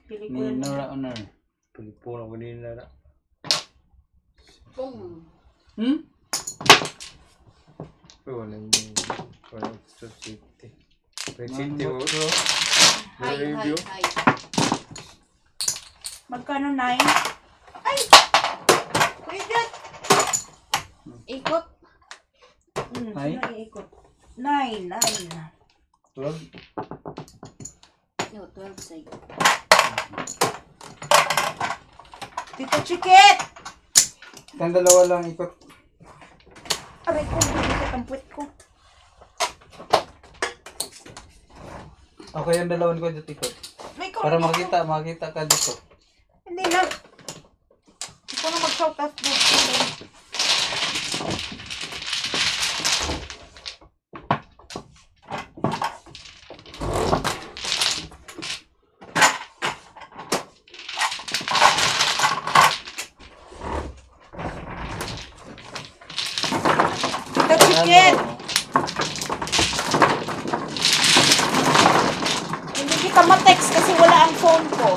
Pelikula. Nora Honor. Pilipuno ko din na. Pong. Hmm? Walang City. Red City Ano oh. ba? Hi, hi, review. hi. Magkano 9? Ay! Kuya Jack! Ikot. Nine? Sino iikot? 9. 12? Yo, 12 side. Tita Chiquit! Itang dalawa lang ikot. Aray ko, bigit ang puwet ko. Okay, yung dalawan ko dito ikot. May Para kaunti ako. makita ka dito. Hindi na. Ikaw na mag-shout out doon. Tita Chiquit! Hindi kita ma-text kasi wala ang phone ko.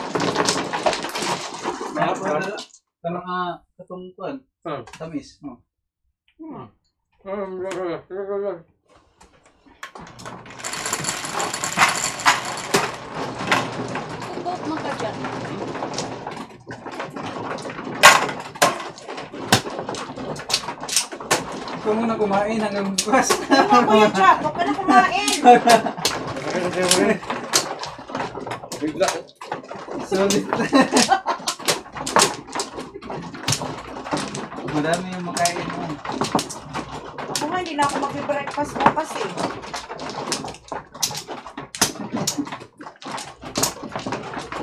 Kanang katong kuan. Ah. Tamis, no? Ikot mo ka dyan. Ikaw muna kumain hanggang bukas. Ano nga Kuya Jack? Huwag ka na kumain. Bigla. Solid. Madami yung makain mo. Ako nga, hindi na ako mag-breakfast bukas eh.